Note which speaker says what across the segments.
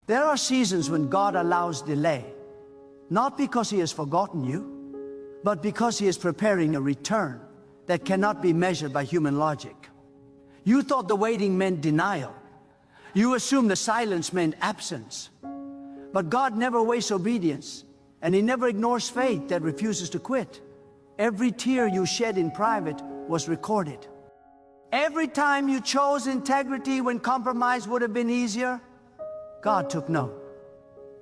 Speaker 1: There are seasons when God allows delay, not because He has forgotten you, but because He is preparing a return that cannot be measured by human logic. You thought the waiting meant denial. You assumed the silence meant absence. But God never wastes obedience, and He never ignores faith that refuses to quit. Every tear you shed in private was recorded. Every time you chose integrity when compromise would have been easier, God took note.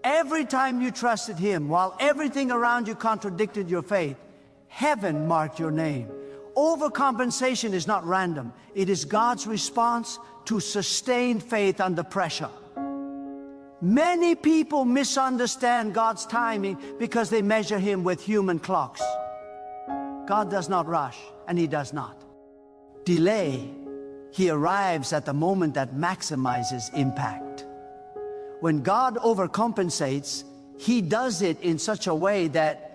Speaker 1: Every time you trusted Him while everything around you contradicted your faith, heaven marked your name. Overcompensation is not random. It is God's response to sustained faith under pressure. Many people misunderstand God's timing because they measure Him with human clocks. God does not rush, and He does not delay. He arrives at the moment that maximizes impact. When God overcompensates, He does it in such a way that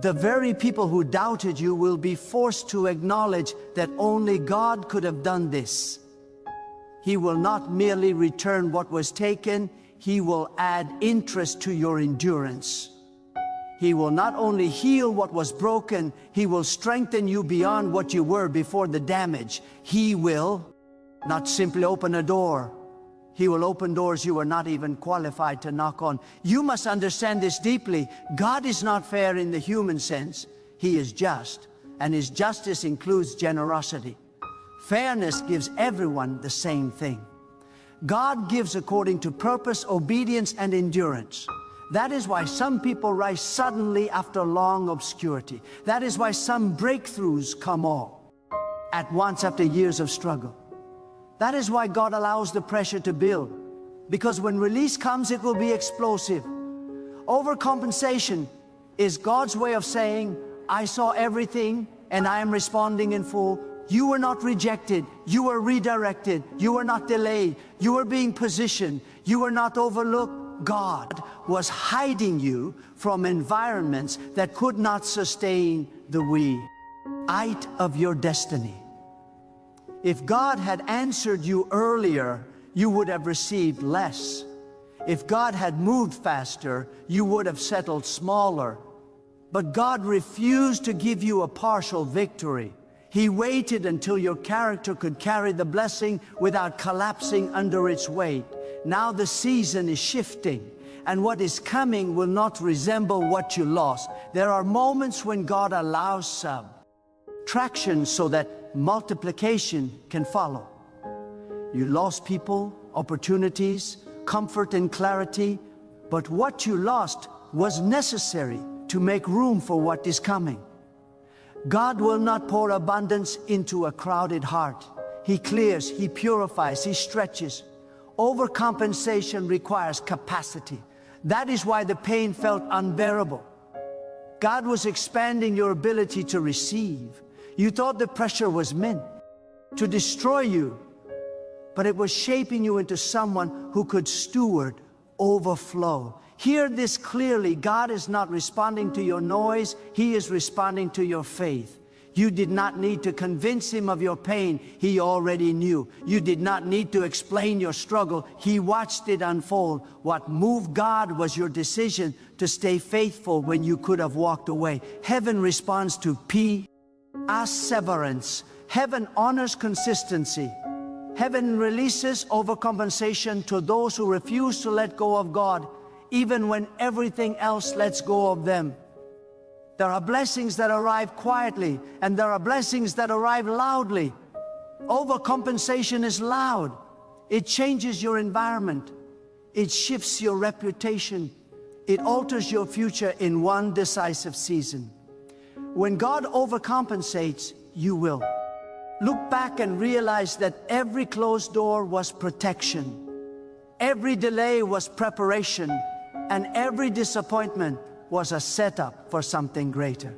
Speaker 1: the very people who doubted you will be forced to acknowledge that only God could have done this. He will not merely return what was taken, He will add interest to your endurance. He will not only heal what was broken, He will strengthen you beyond what you were before the damage. He will not simply open a door, He will open doors you were not even qualified to knock on. You must understand this deeply. God is not fair in the human sense. He is just, and His justice includes generosity. Fairness gives everyone the same thing. God gives according to purpose, obedience, and endurance. That is why some people rise suddenly after long obscurity. That is why some breakthroughs come all at once after years of struggle. That is why God allows the pressure to build, because when release comes, it will be explosive. Overcompensation is God's way of saying, I saw everything and I am responding in full. You were not rejected, you were redirected, you were not delayed, you were being positioned, you were not overlooked. God was hiding you from environments that could not sustain the height of your destiny. If God had answered you earlier, you would have received less. If God had moved faster, you would have settled smaller. But God refused to give you a partial victory. He waited until your character could carry the blessing without collapsing under its weight. Now the season is shifting, and what is coming will not resemble what you lost. There are moments when God allows subtraction so that multiplication can follow. You lost people, opportunities, comfort and clarity, but what you lost was necessary to make room for what is coming. God will not pour abundance into a crowded heart. He clears, He purifies, He stretches. Overcompensation requires capacity. That is why the pain felt unbearable. God was expanding your ability to receive. You thought the pressure was meant to destroy you, but it was shaping you into someone who could steward overflow. Hear this clearly. God is not responding to your noise. He is responding to your faith. You did not need to convince Him of your pain. He already knew. You did not need to explain your struggle. He watched it unfold. What moved God was your decision to stay faithful when you could have walked away. Heaven responds to perseverance. Heaven honors consistency. Heaven releases overcompensation to those who refuse to let go of God, even when everything else lets go of them. There are blessings that arrive quietly, and there are blessings that arrive loudly. Overcompensation is loud. It changes your environment. It shifts your reputation. It alters your future in one decisive season. When God overcompensates, you will look back and realize that every closed door was protection. Every delay was preparation, and every disappointment was a setup for something greater.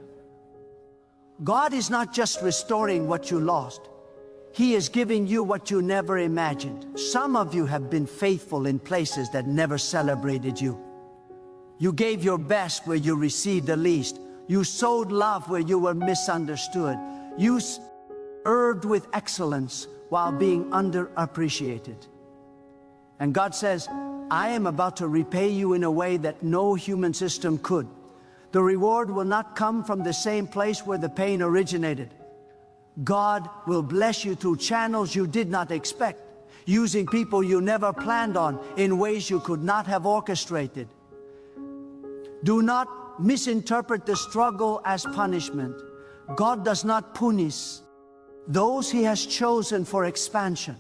Speaker 1: God is not just restoring what you lost. He is giving you what you never imagined. Some of you have been faithful in places that never celebrated you. You gave your best where you received the least. You sowed love where you were misunderstood. You earned with excellence while being underappreciated. And God says, I am about to repay you in a way that no human system could. The reward will not come from the same place where the pain originated. God will bless you through channels you did not expect, using people you never planned on in ways you could not have orchestrated. Do not misinterpret the struggle as punishment. God does not punish those He has chosen for expansion.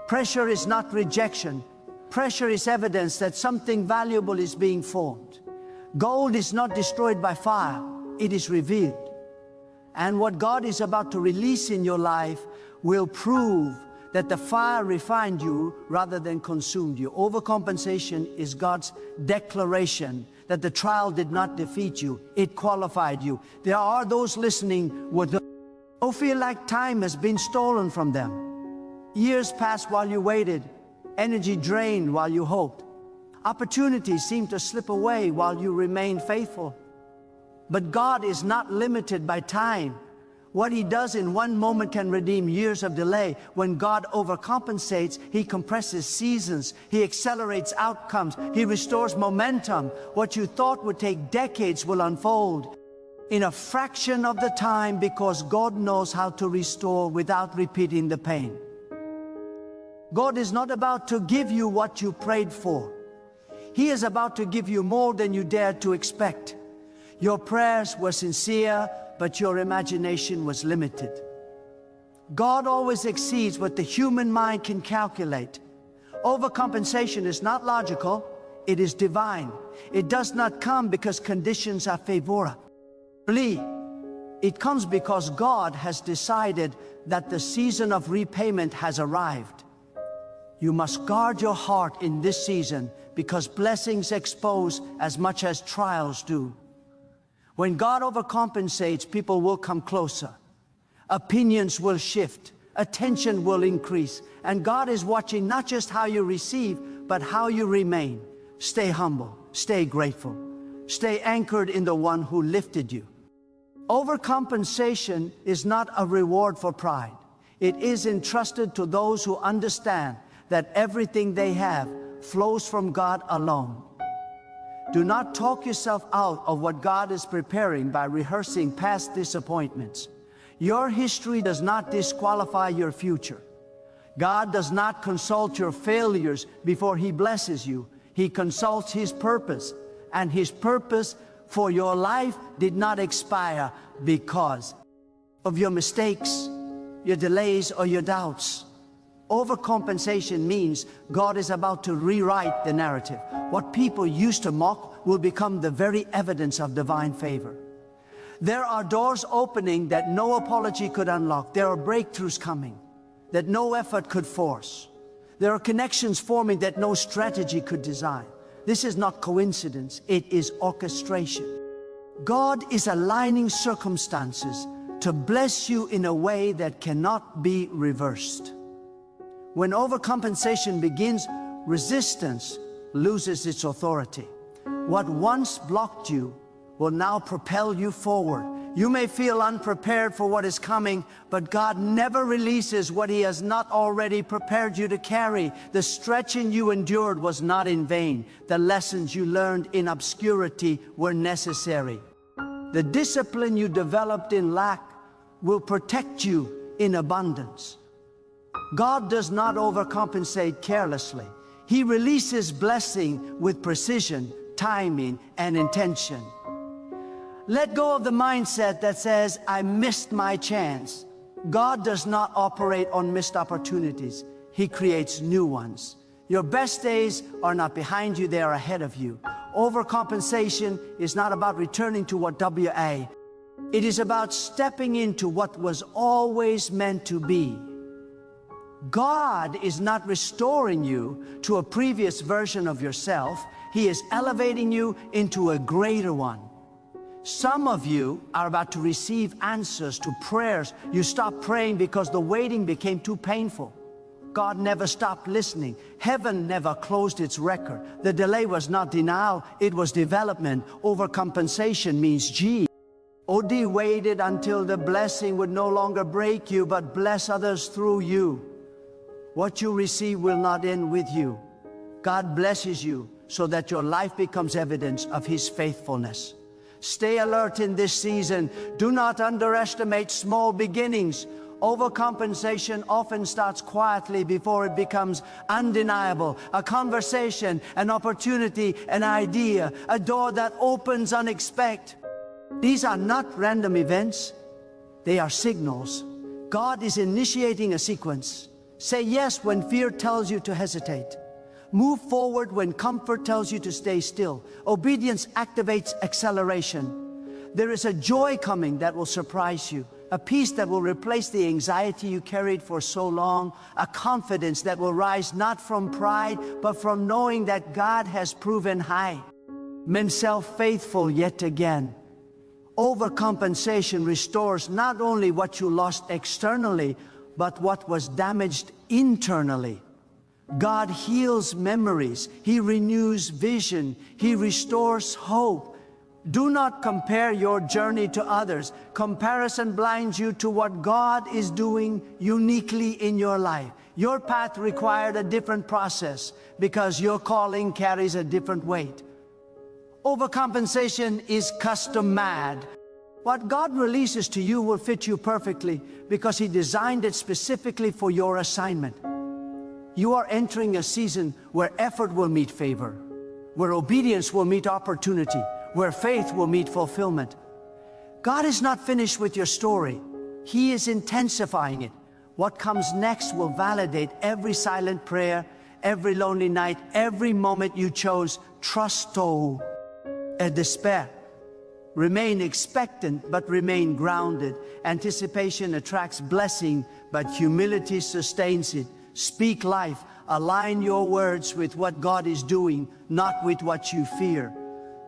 Speaker 1: Pressure is not rejection. Pressure is evidence that something valuable is being formed. Gold is not destroyed by fire, it is revealed. And what God is about to release in your life will prove that the fire refined you rather than consumed you. Overcompensation is God's declaration that the trial did not defeat you, it qualified you. There are those listening who feel like time has been stolen from them. Years passed while you waited, energy drained while you hoped. Opportunities seem to slip away while you remain faithful. But God is not limited by time. What He does in one moment can redeem years of delay. When God overcompensates, He compresses seasons, He accelerates outcomes, He restores momentum. What you thought would take decades will unfold in a fraction of the time, because God knows how to restore without repeating the pain. God is not about to give you what you prayed for. He is about to give you more than you dared to expect. Your prayers were sincere, but your imagination was limited. God always exceeds what the human mind can calculate. Overcompensation is not logical, it is divine. It does not come because conditions are favorable. It comes because God has decided that the season of repayment has arrived. You must guard your heart in this season, because blessings expose as much as trials do. When God overcompensates, people will come closer. Opinions will shift, attention will increase, and God is watching not just how you receive, but how you remain. Stay humble, stay grateful, stay anchored in the one who lifted you. Overcompensation is not a reward for pride. It is entrusted to those who understand that everything they have flows from God alone. Do not talk yourself out of what God is preparing by rehearsing past disappointments. Your history does not disqualify your future. God does not consult your failures before He blesses you. He consults His purpose, and His purpose for your life did not expire because of your mistakes, your delays, or your doubts. Overcompensation means God is about to rewrite the narrative. What people used to mock will become the very evidence of divine favor. There are doors opening that no apology could unlock. There are breakthroughs coming that no effort could force. There are connections forming that no strategy could design. This is not coincidence, it is orchestration. God is aligning circumstances to bless you in a way that cannot be reversed. When overcompensation begins, resistance loses its authority. What once blocked you will now propel you forward. You may feel unprepared for what is coming, but God never releases what He has not already prepared you to carry. The stretching you endured was not in vain. The lessons you learned in obscurity were necessary. The discipline you developed in lack will protect you in abundance. God does not overcompensate carelessly. He releases blessing with precision, timing, and intention. Let go of the mindset that says, I missed my chance. God does not operate on missed opportunities. He creates new ones. Your best days are not behind you, they are ahead of you. Overcompensation is not about returning to what WA. It is about stepping into what was always meant to be. God is not restoring you to a previous version of yourself. He is elevating you into a greater one. Some of you are about to receive answers to prayers you stopped praying because the waiting became too painful. God never stopped listening. Heaven never closed its record. The delay was not denial, it was development. Overcompensation means G. Od waited until the blessing would no longer break you, but bless others through you. What you receive will not end with you. God blesses you so that your life becomes evidence of His faithfulness. Stay alert in this season. Do not underestimate small beginnings. Overcompensation often starts quietly before it becomes undeniable. A conversation, an opportunity, an idea, a door that opens unexpected. These are not random events. They are signals. God is initiating a sequence. Say yes when fear tells you to hesitate. Move forward when comfort tells you to stay still. Obedience activates acceleration. There is a joy coming that will surprise you, a peace that will replace the anxiety you carried for so long, a confidence that will rise not from pride, but from knowing that God has proven high. Himself faithful yet again. Overcompensation restores not only what you lost externally, but what was damaged internally. God heals memories. He renews vision. He restores hope. Do not compare your journey to others. Comparison blinds you to what God is doing uniquely in your life. Your path required a different process because your calling carries a different weight. Overcompensation is custom-made. What God releases to you will fit you perfectly because He designed it specifically for your assignment. You are entering a season where effort will meet favor, where obedience will meet opportunity, where faith will meet fulfillment. God is not finished with your story. He is intensifying it. What comes next will validate every silent prayer, every lonely night, every moment you chose trusto and despair. Remain expectant, but remain grounded. Anticipation attracts blessing, but humility sustains it. Speak life. Align your words with what God is doing, not with what you fear.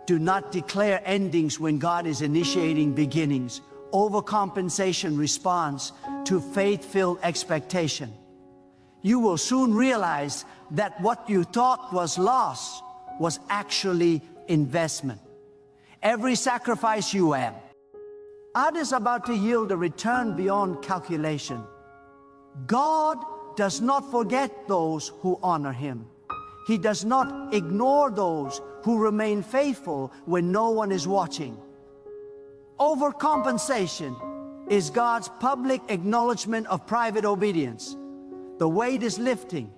Speaker 1: Do not declare endings when God is initiating beginnings. Overcompensation responds to faith-filled expectation. You will soon realize that what you thought was loss was actually investment. Every sacrifice you am, God is about to yield a return beyond calculation. God does not forget those who honor Him. He does not ignore those who remain faithful when no one is watching. Overcompensation is God's public acknowledgement of private obedience. The weight is lifting.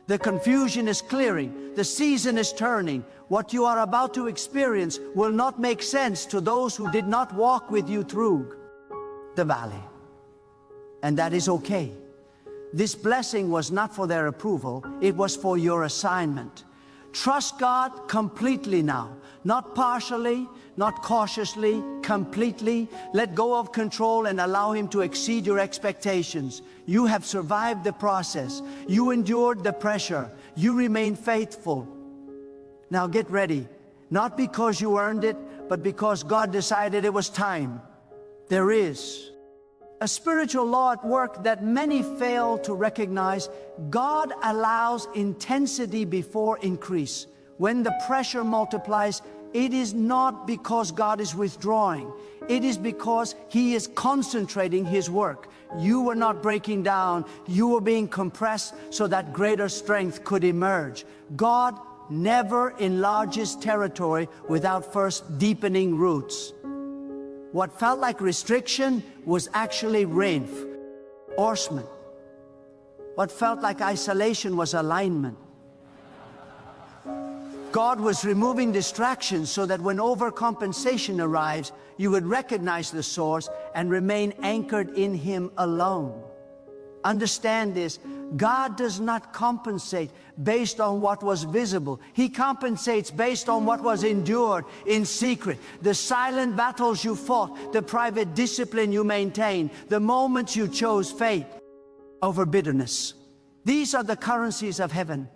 Speaker 1: The confusion is clearing. The season is turning. What you are about to experience will not make sense to those who did not walk with you through the valley. And that is okay. This blessing was not for their approval. It was for your assignment. Trust God completely now. Not partially, not cautiously, completely. Let go of control and allow Him to exceed your expectations. You have survived the process. You endured the pressure. You remain faithful. Now get ready. Not because you earned it, but because God decided it was time. There is a spiritual law at work that many fail to recognize. God allows intensity before increase. When the pressure multiplies, it is not because God is withdrawing. It is because He is concentrating His work. You were not breaking down. You were being compressed so that greater strength could emerge. God never enlarges territory without first deepening roots. What felt like restriction was actually reinforcement. What felt like isolation was alignment. God was removing distractions so that when overcompensation arrives, you would recognize the source and remain anchored in Him alone. Understand this. God does not compensate based on what was visible. He compensates based on what was endured in secret. The silent battles you fought, the private discipline you maintained, the moments you chose faith over bitterness. These are the currencies of heaven.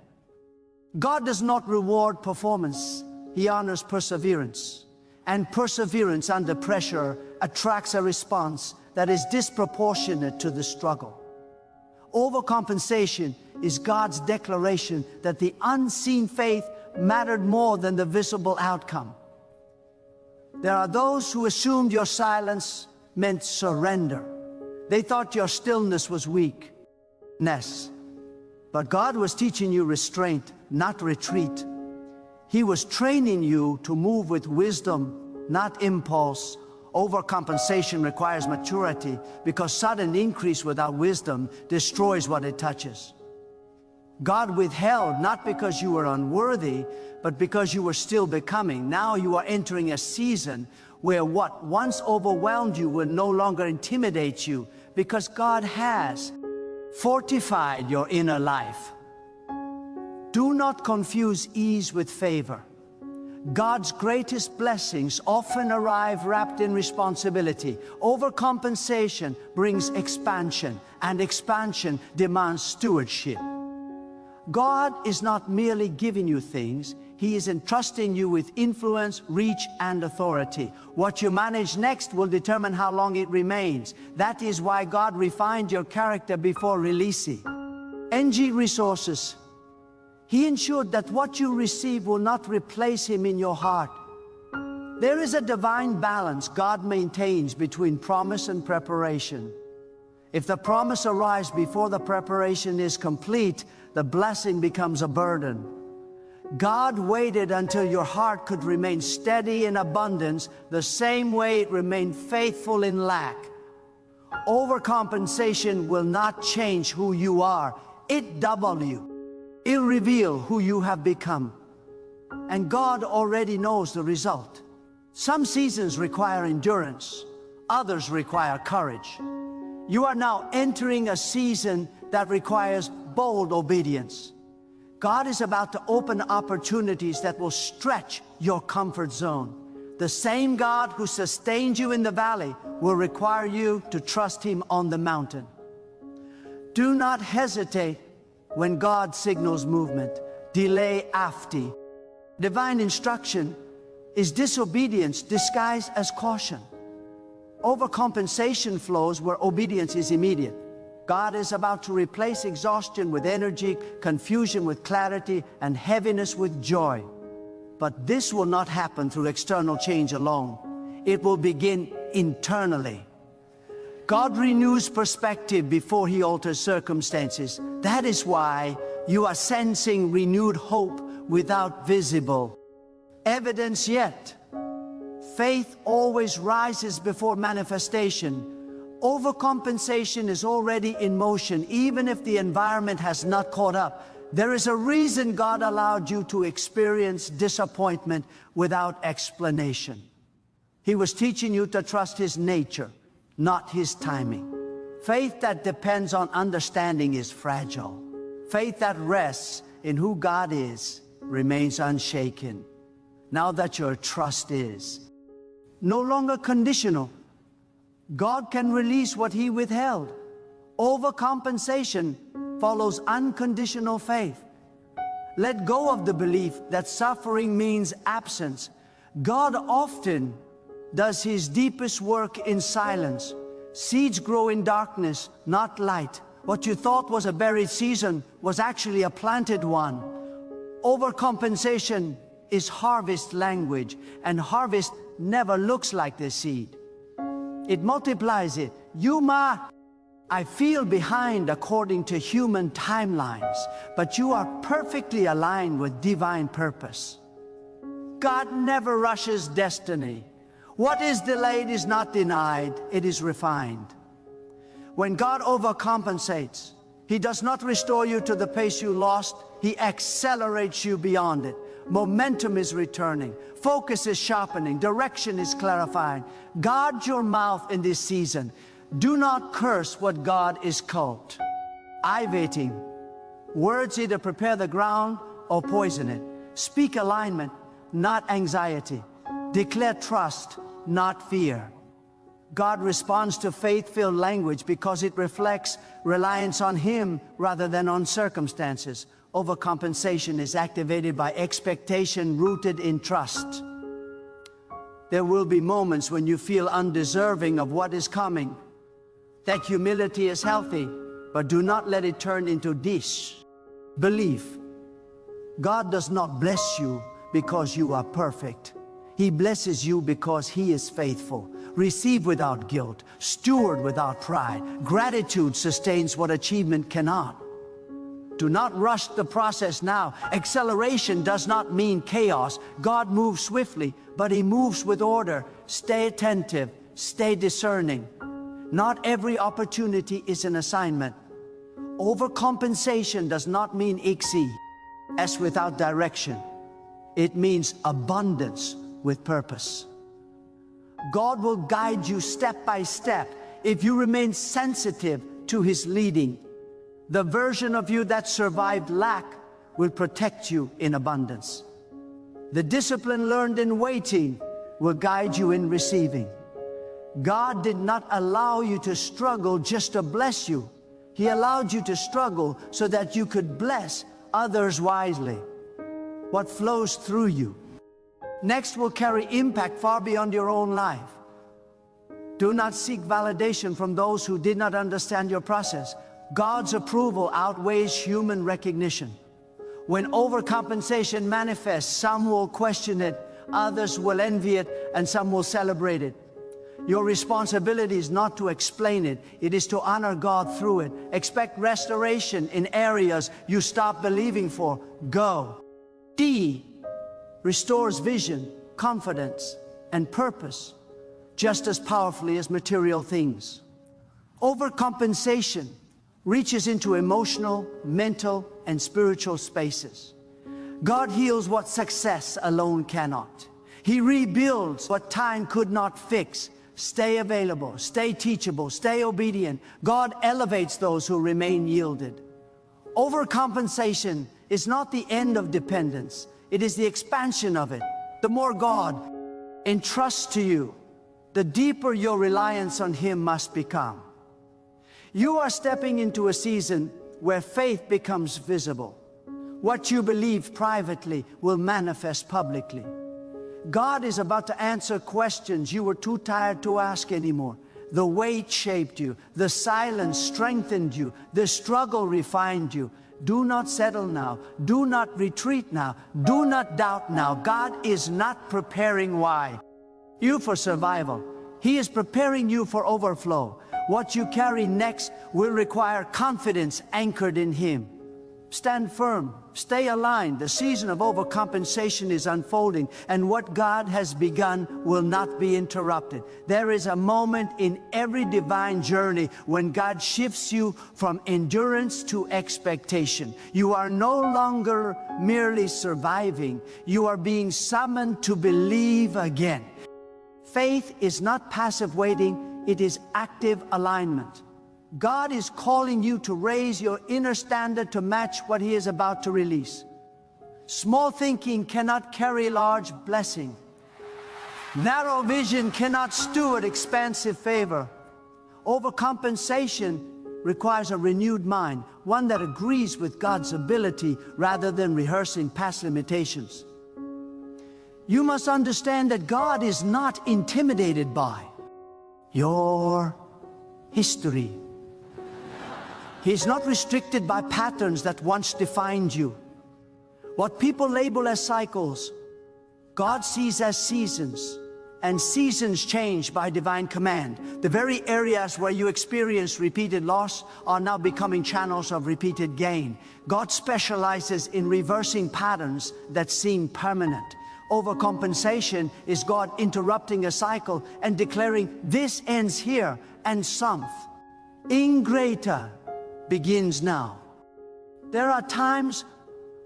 Speaker 1: God does not reward performance. He honors perseverance. And perseverance under pressure attracts a response that is disproportionate to the struggle. Overcompensation is God's declaration that the unseen faith mattered more than the visible outcome. There are those who assumed your silence meant surrender. They thought your stillness was weakness. But God was teaching you restraint, not retreat. He was training you to move with wisdom, not impulse. Overcompensation requires maturity because sudden increase without wisdom destroys what it touches. God withheld not because you were unworthy, but because you were still becoming. Now you are entering a season where what once overwhelmed you will no longer intimidate you because God has fortified your inner life. Do not confuse ease with favor. God's greatest blessings often arrive wrapped in responsibility. Overcompensation brings expansion, and expansion demands stewardship. God is not merely giving you things, He is entrusting you with influence, reach, and authority. What you manage next will determine how long it remains. That is why God refined your character before releasing. Yonggi resources. He ensured that what you receive will not replace Him in your heart. There is a divine balance God maintains between promise and preparation. If the promise arrives before the preparation is complete, the blessing becomes a burden. God waited until your heart could remain steady in abundance, the same way it remained faithful in lack. Overcompensation will not change who you are. It double you. It'll reveal who you have become. And God already knows the result. Some seasons require endurance. Others require courage. You are now entering a season that requires bold obedience. God is about to open opportunities that will stretch your comfort zone. The same God who sustained you in the valley will require you to trust Him on the mountain. Do not hesitate when God signals movement. Delay after. Divine instruction is disobedience disguised as caution. Overcompensation flows where obedience is immediate. God is about to replace exhaustion with energy, confusion with clarity, and heaviness with joy. But this will not happen through external change alone. It will begin internally. God renews perspective before He alters circumstances. That is why you are sensing renewed hope without visible evidence yet. Faith always rises before manifestation. Overcompensation is already in motion, even if the environment has not caught up. There is a reason God allowed you to experience disappointment without explanation. He was teaching you to trust His nature, not His timing. Faith that depends on understanding is fragile. Faith that rests in who God is remains unshaken. Now that your trust is no longer conditional, God can release what He withheld. Overcompensation follows unconditional faith. Let go of the belief that suffering means absence. God often does His deepest work in silence. Seeds grow in darkness, not light. What you thought was a buried season was actually a planted one. Overcompensation is harvest language, and harvest never looks like the seed. It multiplies it. I feel behind according to human timelines, but you are perfectly aligned with divine purpose. God never rushes destiny. What is delayed is not denied, it is refined. When God overcompensates, He does not restore you to the pace you lost, He accelerates you beyond it. Momentum is returning, focus is sharpening, direction is clarifying. Guard your mouth in this season. Do not curse what God is called. Waiting. Words either prepare the ground or poison it. Speak alignment, not anxiety. Declare trust, not fear. God responds to faith-filled language because it reflects reliance on Him rather than on circumstances. Overcompensation is activated by expectation rooted in trust. There will be moments when you feel undeserving of what is coming. That humility is healthy, but do not let it turn into disbelief. God does not bless you because you are perfect. He blesses you because He is faithful. Receive without guilt, steward without pride. Gratitude sustains what achievement cannot. Do not rush the process now. Acceleration does not mean chaos. God moves swiftly, but He moves with order. Stay attentive, stay discerning. Not every opportunity is an assignment. Overcompensation does not mean excess without direction. It means abundance with purpose. God will guide you step by step if you remain sensitive to His leading. The version of you that survived lack will protect you in abundance. The discipline learned in waiting will guide you in receiving. God did not allow you to struggle just to bless you. He allowed you to struggle so that you could bless others wisely. What flows through you next will carry impact far beyond your own life. Do not seek validation from those who did not understand your process. God's approval outweighs human recognition. When overcompensation manifests, some will question it, others will envy it, and some will celebrate it. Your responsibility is not to explain it, it is to honor God through it. Expect restoration in areas you stopped believing for. Go. D restores vision, confidence, and purpose just as powerfully as material things. Overcompensation reaches into emotional, mental, and spiritual spaces. God heals what success alone cannot. He rebuilds what time could not fix. Stay available, stay teachable, stay obedient. God elevates those who remain yielded. Overcompensation is not the end of dependence. It is the expansion of it. The more God entrusts to you, the deeper your reliance on Him must become. You are stepping into a season where faith becomes visible. What you believe privately will manifest publicly. God is about to answer questions you were too tired to ask anymore. The wait shaped you. The silence strengthened you. The struggle refined you. Do not settle now. Do not retreat now. Do not doubt now. God is not preparing you for survival. He is preparing you for overflow. What you carry next will require confidence anchored in Him. Stand firm, stay aligned. The season of overcompensation is unfolding, and what God has begun will not be interrupted. There is a moment in every divine journey when God shifts you from endurance to expectation. You are no longer merely surviving, you are being summoned to believe again. Faith is not passive waiting, it is active alignment. God is calling you to raise your inner standard to match what He is about to release. Small thinking cannot carry large blessing. Narrow vision cannot steward expansive favor. Overcompensation requires a renewed mind, one that agrees with God's ability rather than rehearsing past limitations. You must understand that God is not intimidated by your history. He's not restricted by patterns that once defined you. What people label as cycles, God sees as seasons, and seasons change by divine command. The very areas where you experience repeated loss are now becoming channels of repeated gain. God specializes in reversing patterns that seem permanent. Overcompensation is God interrupting a cycle and declaring, this ends here, and something greater begins now. There are times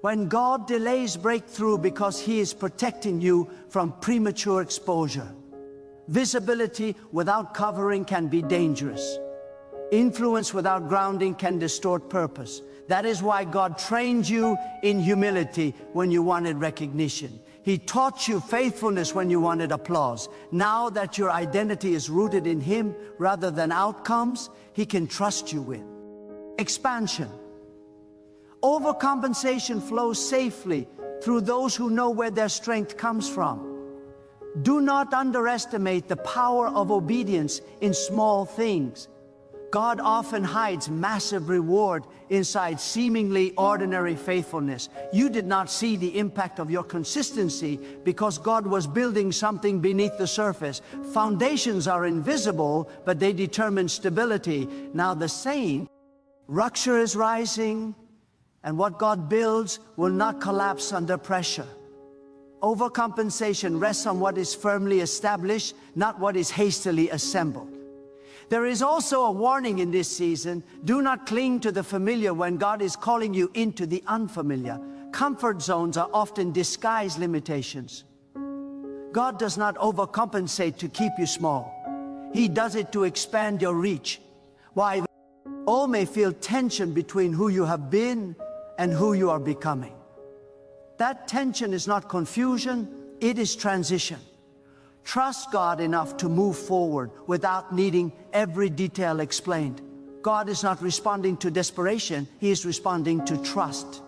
Speaker 1: when God delays breakthrough because He is protecting you from premature exposure. Visibility without covering can be dangerous. Influence without grounding can distort purpose. That is why God trained you in humility when you wanted recognition. He taught you faithfulness when you wanted applause. Now that your identity is rooted in Him rather than outcomes, He can trust you with expansion. Overcompensation flows safely through those who know where their strength comes from. Do not underestimate the power of obedience in small things. God often hides massive reward inside seemingly ordinary faithfulness. You did not see the impact of your consistency because God was building something beneath the surface. Foundations are invisible, but they determine stability. Now the saying, rupture is rising, and what God builds will not collapse under pressure. Overcompensation rests on what is firmly established, not what is hastily assembled. There is also a warning in this season. Do not cling to the familiar when God is calling you into the unfamiliar. Comfort zones are often disguised limitations. God does not overcompensate to keep you small. He does it to expand your reach. Why? All may feel tension between who you have been and who you are becoming. That tension is not confusion, it is transition. Trust God enough to move forward without needing every detail explained. God is not responding to desperation, He is responding to trust.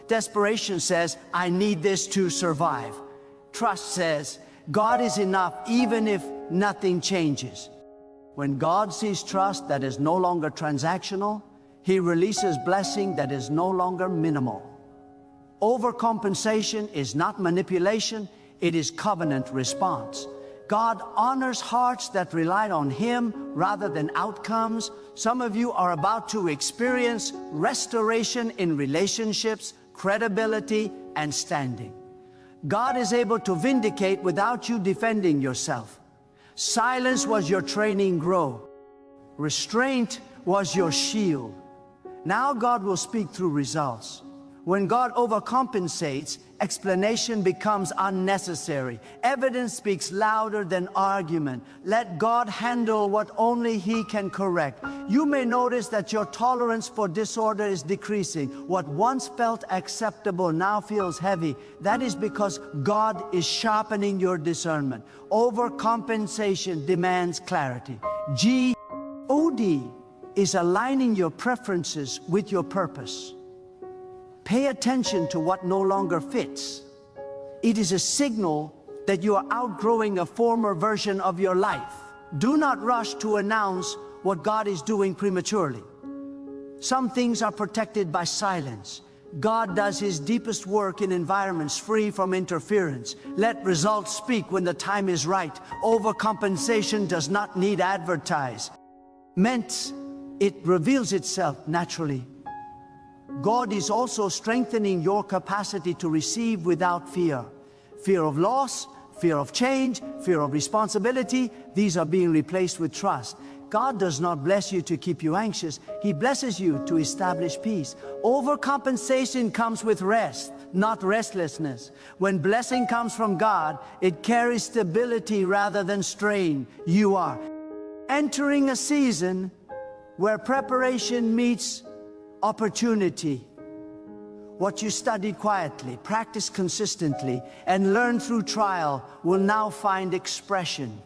Speaker 1: Desperation says, I need this to survive. Trust says, God is enough even if nothing changes. When God sees trust that is no longer transactional, He releases blessing that is no longer minimal. Overcompensation is not manipulation, it is covenant response. God honors hearts that rely on Him rather than outcomes. Some of you are about to experience restoration in relationships, credibility, and standing. God is able to vindicate without you defending yourself. Silence was your training grow. Restraint was your shield. Now God will speak through results. When God overcompensates, explanation becomes unnecessary. Evidence speaks louder than argument. Let God handle what only He can correct. You may notice that your tolerance for disorder is decreasing. What once felt acceptable now feels heavy. That is because God is sharpening your discernment. Overcompensation demands clarity. G-O-D is aligning your preferences with your purpose. Pay attention to what no longer fits. It is a signal that you are outgrowing a former version of your life. Do not rush to announce what God is doing prematurely. Some things are protected by silence. God does His deepest work in environments free from interference. Let results speak when the time is right. Overcompensation does not need advertise. It reveals itself naturally. God is also strengthening your capacity to receive without fear. Fear of loss, fear of change, fear of responsibility, these are being replaced with trust. God does not bless you to keep you anxious. He blesses you to establish peace. Overcompensation comes with rest, not restlessness. When blessing comes from God, it carries stability rather than strain. You are entering a season where preparation meets opportunity. What you studied quietly, practiced consistently, and learned through trial will now find expression.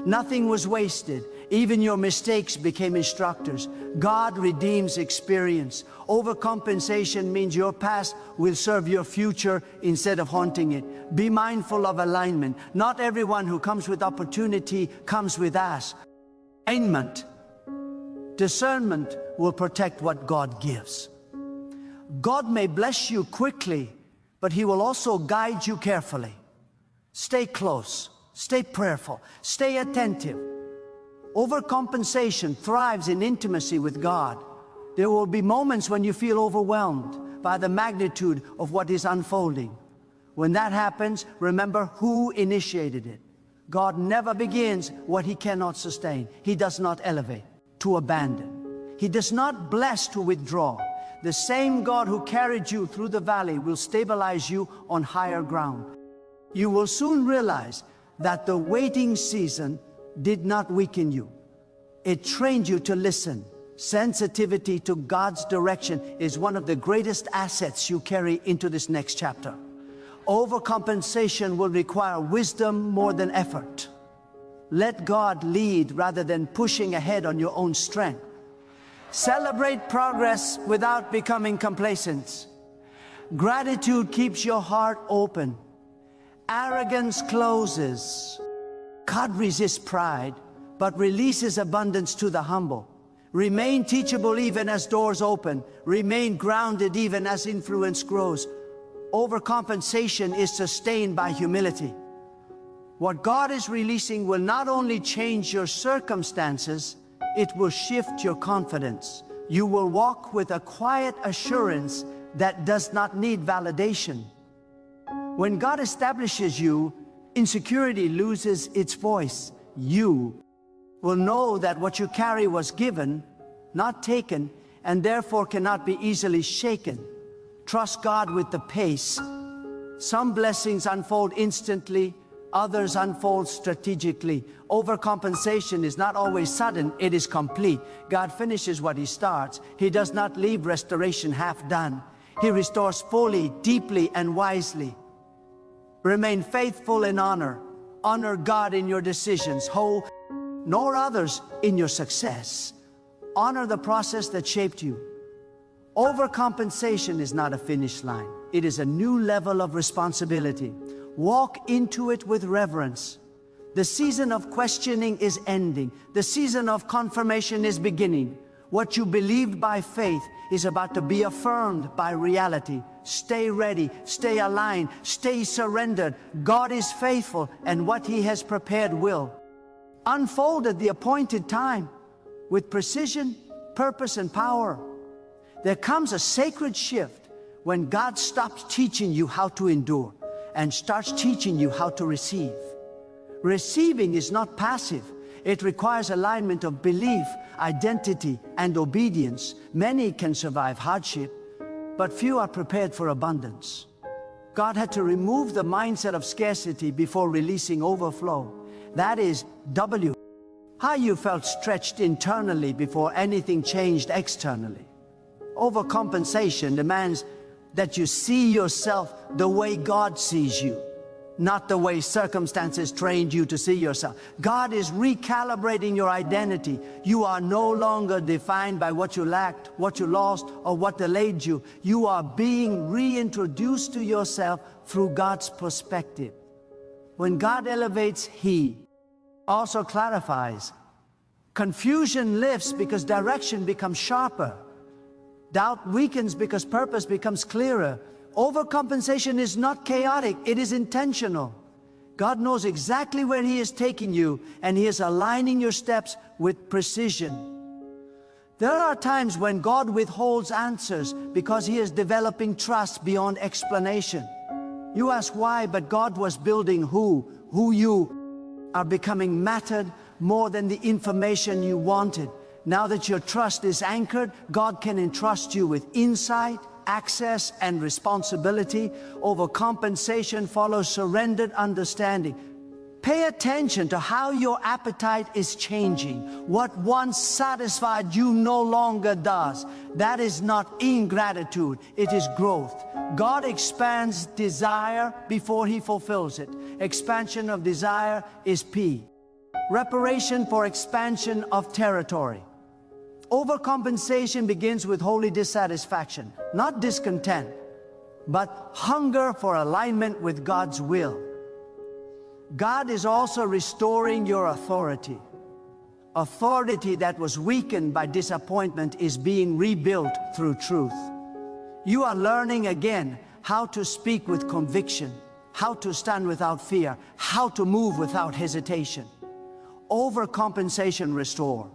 Speaker 1: Nothing was wasted. Even your mistakes became instructors. God redeems experience. Overcompensation means your past will serve your future instead of haunting it. Be mindful of alignment. Not everyone who comes with opportunity comes with ask. Discernment will protect what God gives. God may bless you quickly, but He will also guide you carefully. Stay close, stay prayerful, stay attentive. Overcompensation thrives in intimacy with God. There will be moments when you feel overwhelmed by the magnitude of what is unfolding. When that happens, remember who initiated it. God never begins what He cannot sustain. He does not elevate to abandon. He does not bless to withdraw. The same God who carried you through the valley will stabilize you on higher ground. You will soon realize that the waiting season did not weaken you. It trained you to listen. Sensitivity to God's direction is one of the greatest assets you carry into this next chapter. Overcompensation will require wisdom more than effort. Let God lead rather than pushing ahead on your own strength. Celebrate progress without becoming complacent. Gratitude keeps your heart open. Arrogance closes. God resists pride, but releases abundance to the humble. Remain teachable even as doors open. Remain grounded even as influence grows. Overcompensation is sustained by humility. What God is releasing will not only change your circumstances, it will shift your confidence. You will walk with a quiet assurance that does not need validation. When God establishes you, insecurity loses its voice. You will know that what you carry was given, not taken, and therefore cannot be easily shaken. Trust God with the pace. Some blessings unfold instantly, others unfold strategically. Overcompensation is not always sudden, it is complete. God finishes what He starts. He does not leave restoration half done. He restores fully, deeply, and wisely. Remain faithful in honor. Honor God in your decisions, nor others in your success. Honor the process that shaped you. Overcompensation is not a finish line. It is a new level of responsibility. Walk into it with reverence. The season of questioning is ending. The season of confirmation is beginning. What you believed by faith is about to be affirmed by reality. Stay ready, stay aligned, stay surrendered. God is faithful, and what He has prepared will unfold at the appointed time with precision, purpose, and power. There comes a sacred shift when God stops teaching you how to endure and starts teaching you how to receive. Receiving is not passive. It requires alignment of belief, identity, and obedience. Many can survive hardship, but few are prepared for abundance. God had to remove the mindset of scarcity before releasing overflow. That is W. How you felt stretched internally before anything changed externally. Overcompensation demands that you see yourself the way God sees you, not the way circumstances trained you to see yourself. God is recalibrating your identity. You are no longer defined by what you lacked, what you lost, or what delayed you. You are being reintroduced to yourself through God's perspective. When God elevates, He also clarifies. Confusion lifts because direction becomes sharper. Doubt weakens because purpose becomes clearer. Overcompensation is not chaotic, it is intentional. God knows exactly where He is taking you, and He is aligning your steps with precision. There are times when God withholds answers because He is developing trust beyond explanation. You ask why, but God was building who you are becoming mattered more than the information you wanted. Now that your trust is anchored, God can entrust you with insight, access, and responsibility. Overcompensation follows surrendered understanding. Pay attention to how your appetite is changing. What once satisfied you no longer does. That is not ingratitude, it is growth. God expands desire before He fulfills it. Expansion of desire is P. Reparation for expansion of territory. Overcompensation begins with holy dissatisfaction, not discontent, but hunger for alignment with God's will. God is also restoring your authority. Authority that was weakened by disappointment is being rebuilt through truth. You are learning again how to speak with conviction, how to stand without fear, how to move without hesitation. Overcompensation restore.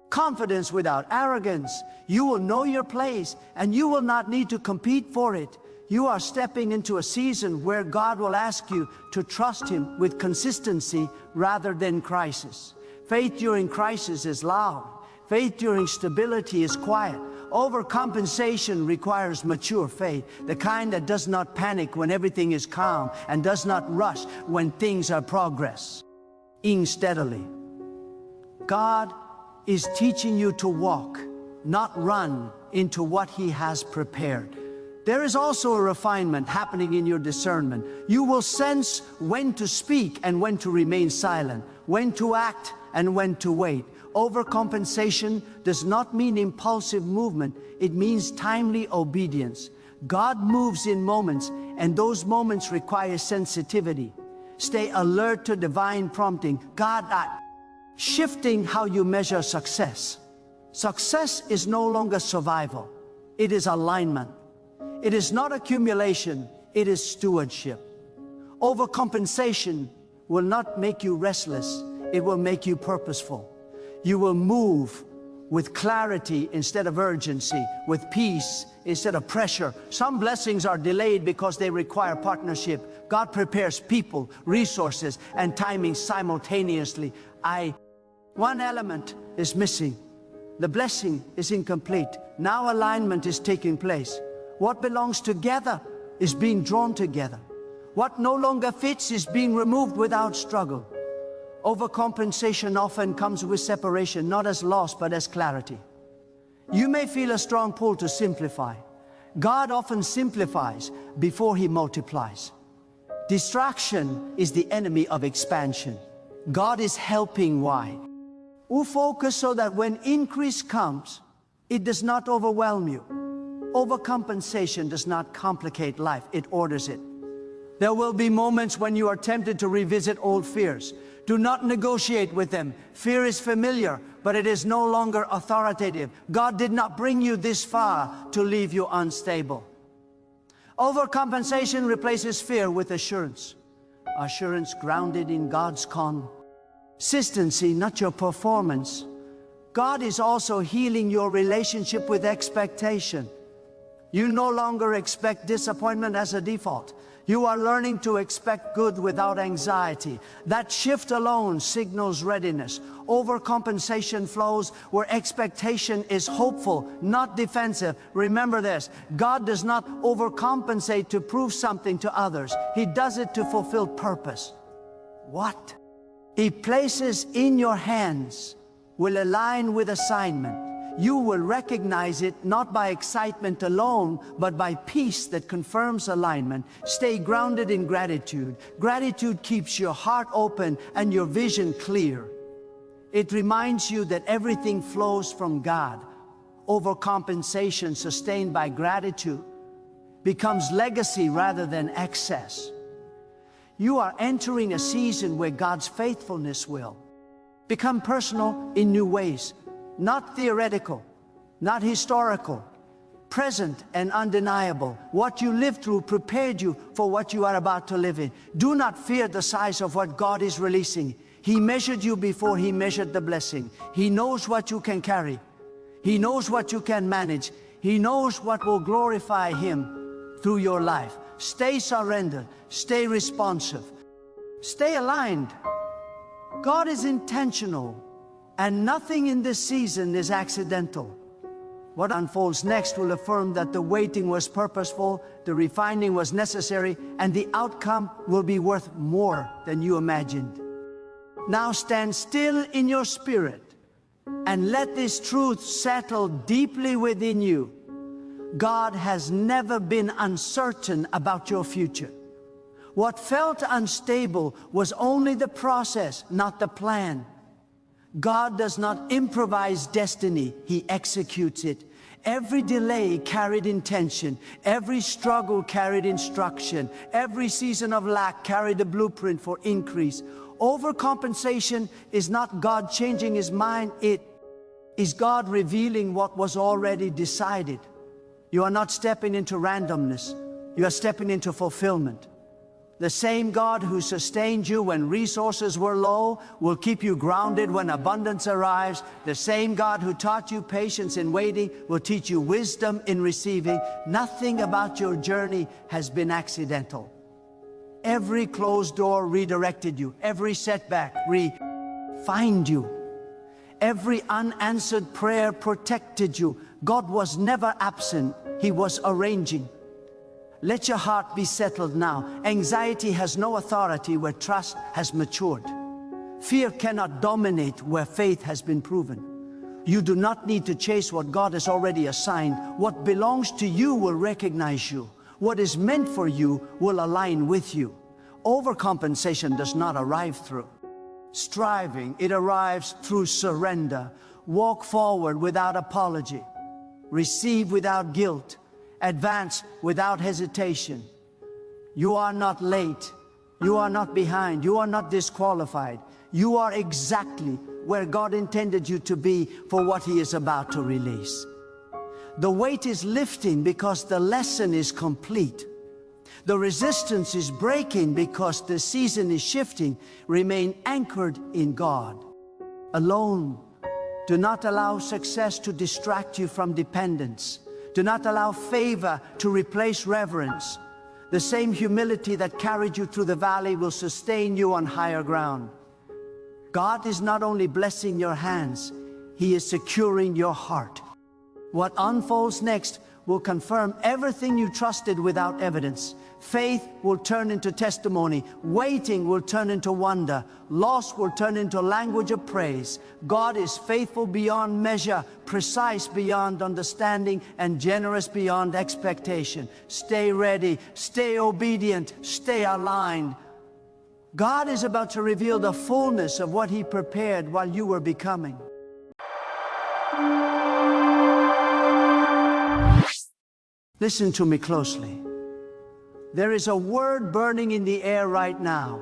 Speaker 1: Confidence without arrogance. You will know your place, and you will not need to compete for it. You are stepping into a season where God will ask you to trust Him with consistency rather than crisis. Faith during crisis is loud. Faith during stability is quiet. Overcompensation requires mature faith, the kind that does not panic when everything is calm and does not rush when things are progress. Steadily. God is teaching you to walk, not run, into what He has prepared. There is also a refinement happening in your discernment. You will sense when to speak and when to remain silent, when to act and when to wait. Overcompensation does not mean impulsive movement. It means timely obedience. God moves in moments, and those moments require sensitivity. Stay alert to divine prompting. God shifting how you measure success. Success is no longer survival. It is alignment. It is not accumulation. It is stewardship. Overcompensation will not make you restless. It will make you purposeful. You will move with clarity instead of urgency, with peace instead of pressure. Some blessings are delayed because they require partnership. God prepares people, resources, and timing simultaneously. One element is missing. The blessing is incomplete. Now alignment is taking place. What belongs together is being drawn together. What no longer fits is being removed without struggle. Overcompensation often comes with separation, not as loss, but as clarity. You may feel a strong pull to simplify. God often simplifies before He multiplies. Distraction is the enemy of expansion. God is helping why? Who focus so that when increase comes, it does not overwhelm you. Overcompensation does not complicate life, it orders it. There will be moments when you are tempted to revisit old fears. Do not negotiate with them. Fear is familiar, but it is no longer authoritative. God did not bring you this far to leave you unstable. Overcompensation replaces fear with assurance. Assurance grounded in God's consistency, not your performance. God is also healing your relationship with expectation. You no longer expect disappointment as a default. You are learning to expect good without anxiety. That shift alone signals readiness. Overcompensation flows where expectation is hopeful, not defensive. Remember this, God does not overcompensate to prove something to others. He does it to fulfill purpose. What He places in your hands will align with assignment. You will recognize it not by excitement alone, but by peace that confirms alignment. Stay grounded in gratitude. Gratitude keeps your heart open and your vision clear. It reminds you that everything flows from God. Overcompensation sustained by gratitude becomes legacy rather than excess. You are entering a season where God's faithfulness will become personal in new ways. Not theoretical, not historical, present and undeniable. What you lived through prepared you for what you are about to live in. Do not fear the size of what God is releasing. He measured you before He measured the blessing. He knows what you can carry. He knows what you can manage. He knows what will glorify Him through your life. Stay surrendered, stay responsive, stay aligned. God is intentional. And nothing in this season is accidental. What unfolds next will affirm that the waiting was purposeful, the refining was necessary, and the outcome will be worth more than you imagined. Now stand still in your spirit and let this truth settle deeply within you. God has never been uncertain about your future. What felt unstable was only the process, not the plan. God does not improvise destiny, He executes it. Every delay carried intention, every struggle carried instruction, every season of lack carried a blueprint for increase. Overcompensation is not God changing His mind, it is God revealing what was already decided. You are not stepping into randomness, you are stepping into fulfillment. The same God who sustained you when resources were low will keep you grounded when abundance arrives. The same God who taught you patience in waiting will teach you wisdom in receiving. Nothing about your journey has been accidental. Every closed door redirected you. Every setback refined you. Every unanswered prayer protected you. God was never absent. He was arranging. Let your heart be settled now. Anxiety has no authority where trust has matured. Fear cannot dominate where faith has been proven. You do not need to chase what God has already assigned. What belongs to you will recognize you. What is meant for you will align with you. Overcompensation does not arrive through striving. It arrives through surrender. Walk forward without apology. Receive without guilt. Advance without hesitation. You are not late. You are not behind. You are not disqualified. You are exactly where God intended you to be for what He is about to release. The weight is lifting because the lesson is complete. The resistance is breaking because the season is shifting. Remain anchored in God. Alone. Do not allow success to distract you from dependence. Do not allow favor to replace reverence. The same humility that carried you through the valley will sustain you on higher ground. God is not only blessing your hands, He is securing your heart. What unfolds next will confirm everything you trusted without evidence. Faith will turn into testimony. Waiting will turn into wonder. Loss will turn into language of praise. God is faithful beyond measure, precise beyond understanding, and generous beyond expectation. Stay ready, stay obedient, stay aligned. God is about to reveal the fullness of what He prepared while you were becoming. Listen to me closely. There is a word burning in the air right now,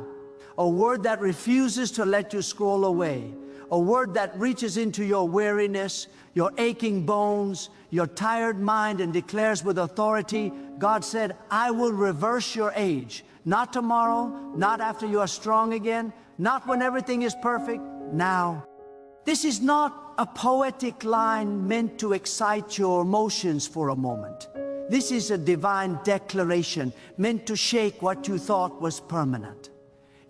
Speaker 1: a word that refuses to let you scroll away, a word that reaches into your weariness, your aching bones, your tired mind, and declares with authority, God said, I will reverse your age. Not tomorrow, not after you are strong again, not when everything is perfect, now. This is not a poetic line meant to excite your emotions for a moment. This is a divine declaration meant to shake what you thought was permanent.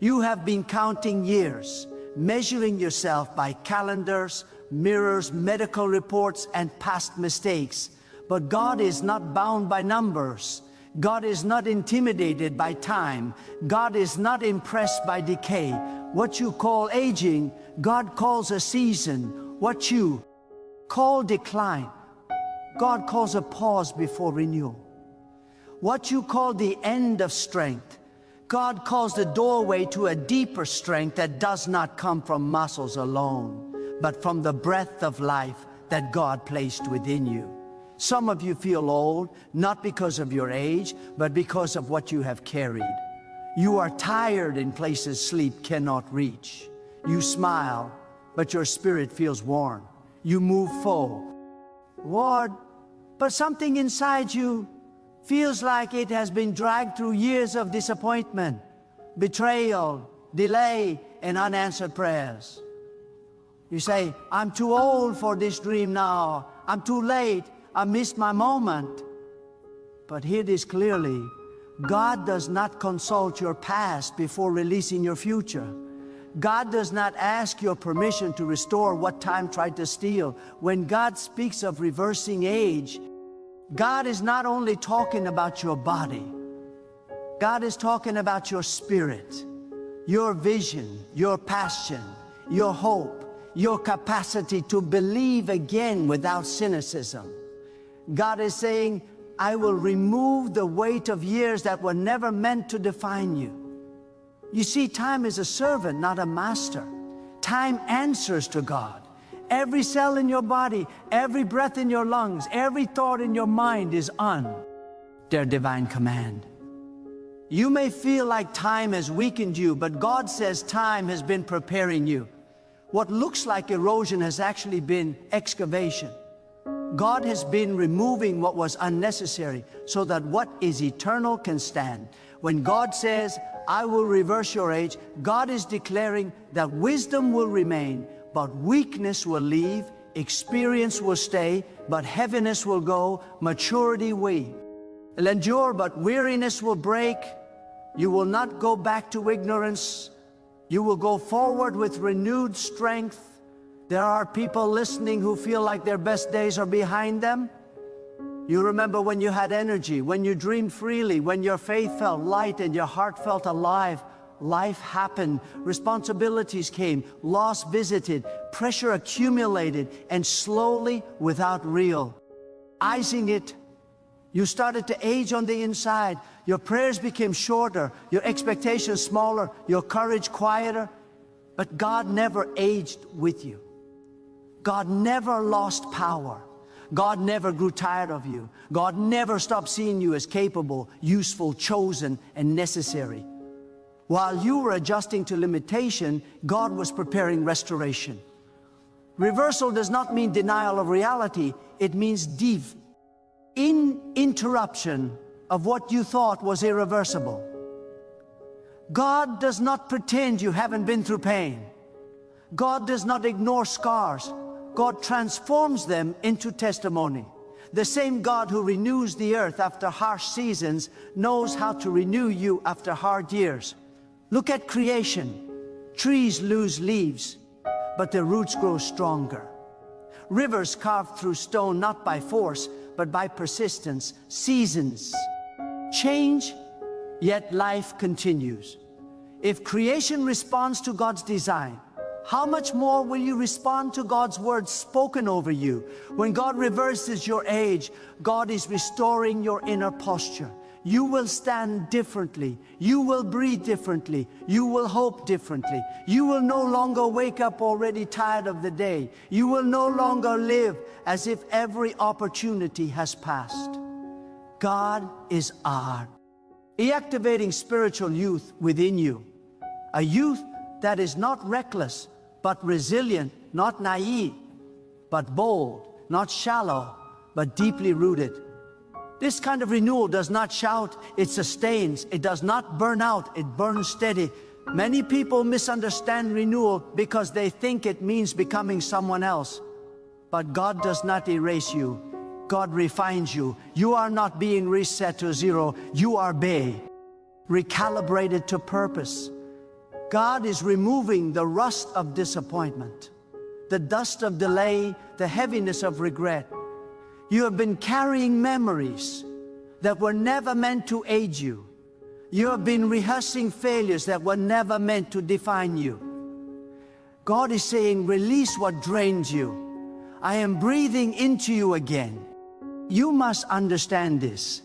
Speaker 1: You have been counting years, measuring yourself by calendars, mirrors, medical reports, and past mistakes. But God is not bound by numbers. God is not intimidated by time. God is not impressed by decay. What you call aging, God calls a season. What you call decline, God calls a pause before renewal. What you call the end of strength, God calls the doorway to a deeper strength that does not come from muscles alone, but from the breath of life that God placed within you. Some of you feel old, not because of your age, but because of what you have carried. You are tired in places sleep cannot reach. You smile, but your spirit feels worn. You move forward, but something inside you feels like it has been dragged through years of disappointment, betrayal, delay, and unanswered prayers. You say, I'm too old for this dream now. I'm too late. I missed my moment. But hear this clearly. God does not consult your past before releasing your future. God does not ask your permission to restore what time tried to steal. When God speaks of reversing age, God is not only talking about your body. God is talking about your spirit, your vision, your passion, your hope, your capacity to believe again without cynicism. God is saying, I will remove the weight of years that were never meant to define you. You see, time is a servant, not a master. Time answers to God. Every cell in your body, every breath in your lungs, every thought in your mind is on their divine command. You may feel like time has weakened you, but God says time has been preparing you. What looks like erosion has actually been excavation. God has been removing what was unnecessary so that what is eternal can stand. When God says, I will reverse your age, God is declaring that wisdom will remain, but weakness will leave, experience will stay, but heaviness will go, maturity will endure, but weariness will break. You will not go back to ignorance. You will go forward with renewed strength. There are people listening who feel like their best days are behind them. You remember when you had energy, when you dreamed freely, when your faith felt light and your heart felt alive. Life happened, responsibilities came, loss visited, pressure accumulated, and slowly, without realizing it, you started to age on the inside. Your prayers became shorter, your expectations smaller, your courage quieter. But God never aged with you. God never lost power. God never grew tired of you. God never stopped seeing you as capable, useful, chosen, and necessary. While you were adjusting to limitation, God was preparing restoration. Reversal does not mean denial of reality. It means deep interruption of what you thought was irreversible. God does not pretend you haven't been through pain. God does not ignore scars. God transforms them into testimony. The same God who renews the earth after harsh seasons knows how to renew you after hard years. Look at creation. Trees lose leaves, but their roots grow stronger. Rivers carved through stone not by force, but by persistence. Seasons change, yet life continues. If creation responds to God's design, how much more will you respond to God's words spoken over you? When God reverses your age, God is restoring your inner posture. You will stand differently. You will breathe differently. You will hope differently. You will no longer wake up already tired of the day. You will no longer live as if every opportunity has passed. God is reactivating spiritual youth within you. A youth that is not reckless, but resilient, not naive, but bold, not shallow, but deeply rooted. This kind of renewal does not shout, it sustains. It does not burn out, it burns steady. Many people misunderstand renewal because they think it means becoming someone else. But God does not erase you. God refines you. You are not being reset to zero. You are recalibrated to purpose. God is removing the rust of disappointment, the dust of delay, the heaviness of regret. You have been carrying memories that were never meant to aid you. You have been rehearsing failures that were never meant to define you. God is saying, release what drains you. I am breathing into you again. You must understand this.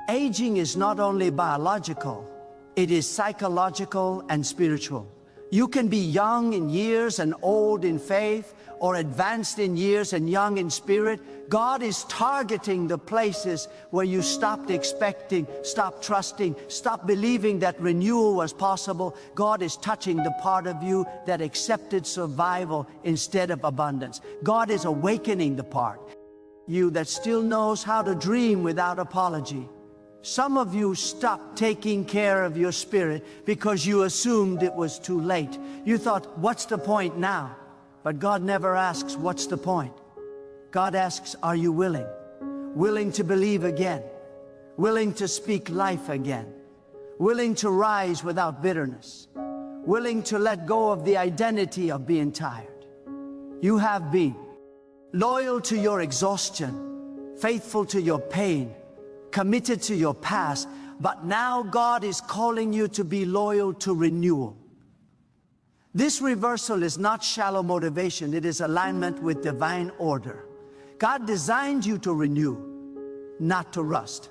Speaker 1: Aging is not only biological, it is psychological and spiritual. You can be young in years and old in faith, or advanced in years and young in spirit. God is targeting the places where you stopped expecting, stopped trusting, stopped believing that renewal was possible. God is touching the part of you that accepted survival instead of abundance. God is awakening the part you that still knows how to dream without apology. Some of you stopped taking care of your spirit because you assumed it was too late. You thought, what's the point now? But God never asks, what's the point? God asks, are you willing? Willing to believe again? Willing to speak life again? Willing to rise without bitterness? Willing to let go of the identity of being tired? You have been loyal to your exhaustion, faithful to your pain, committed to your past, but now God is calling you to be loyal to renewal. This reversal is not shallow motivation, it is alignment with divine order. God designed you to renew, not to rust.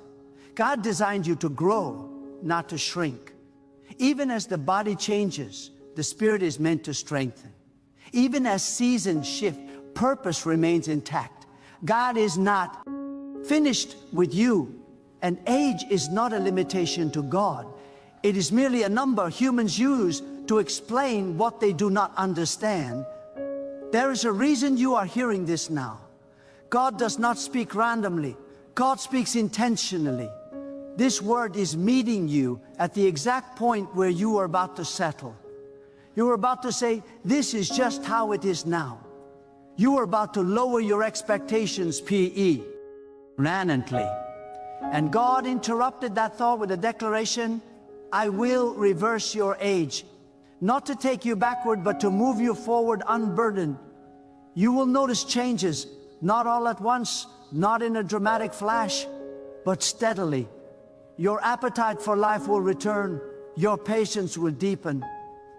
Speaker 1: God designed you to grow, not to shrink. Even as the body changes, the spirit is meant to strengthen. Even as seasons shift, purpose remains intact. God is not finished with you. And age is not a limitation to God. It is merely a number humans use to explain what they do not understand. There is a reason you are hearing this now. God does not speak randomly. God speaks intentionally. This word is meeting you at the exact point where you are about to settle. You are about to say, this is just how it is now. You are about to lower your expectations, permanently. And God interrupted that thought with a declaration, I will reverse your age. Not to take you backward, but to move you forward unburdened. You will notice changes, not all at once, not in a dramatic flash, but steadily. Your appetite for life will return. Your patience will deepen.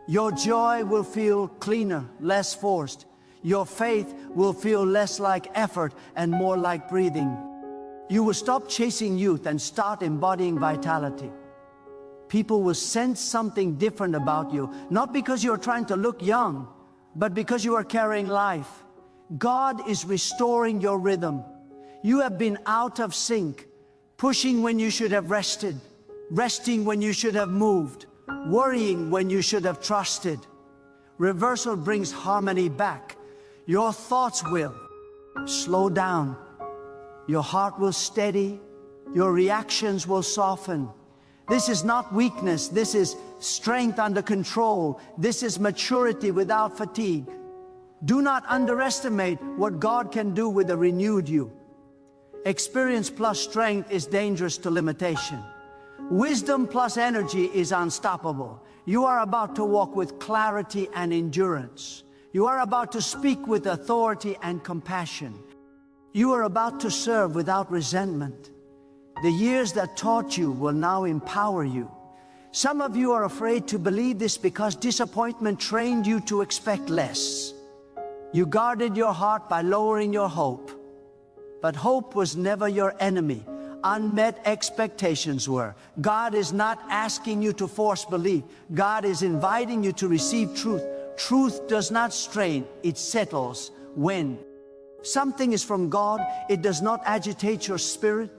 Speaker 1: Your joy will feel cleaner, less forced. Your faith will feel less like effort and more like breathing. You will stop chasing youth and start embodying vitality. People will sense something different about you, not because you're trying to look young, but because you are carrying life. God is restoring your rhythm. You have been out of sync, pushing when you should have rested, resting when you should have moved, worrying when you should have trusted. Reversal brings harmony back. Your thoughts will slow down. Your heart will steady. Your reactions will soften. This is not weakness. This is strength under control. This is maturity without fatigue. Do not underestimate what God can do with a renewed you. Experience plus strength is dangerous to limitation. Wisdom plus energy is unstoppable. You are about to walk with clarity and endurance. You are about to speak with authority and compassion. You are about to serve without resentment. The years that taught you will now empower you. Some of you are afraid to believe this because disappointment trained you to expect less. You guarded your heart by lowering your hope. But hope was never your enemy. Unmet expectations were. God is not asking you to force belief. God is inviting you to receive truth. Truth does not strain, it settles. When something is from God, it does not agitate your spirit,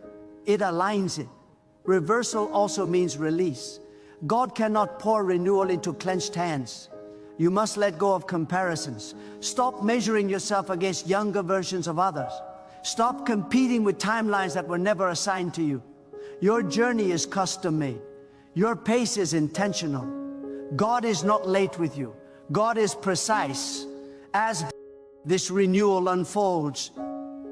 Speaker 1: it aligns it. Reversal also means release. God cannot pour renewal into clenched hands. You must let go of comparisons. Stop measuring yourself against younger versions of others. Stop competing with timelines that were never assigned to you. Your journey is custom-made. Your pace is intentional. God is not late with you. God is precise. As this renewal unfolds,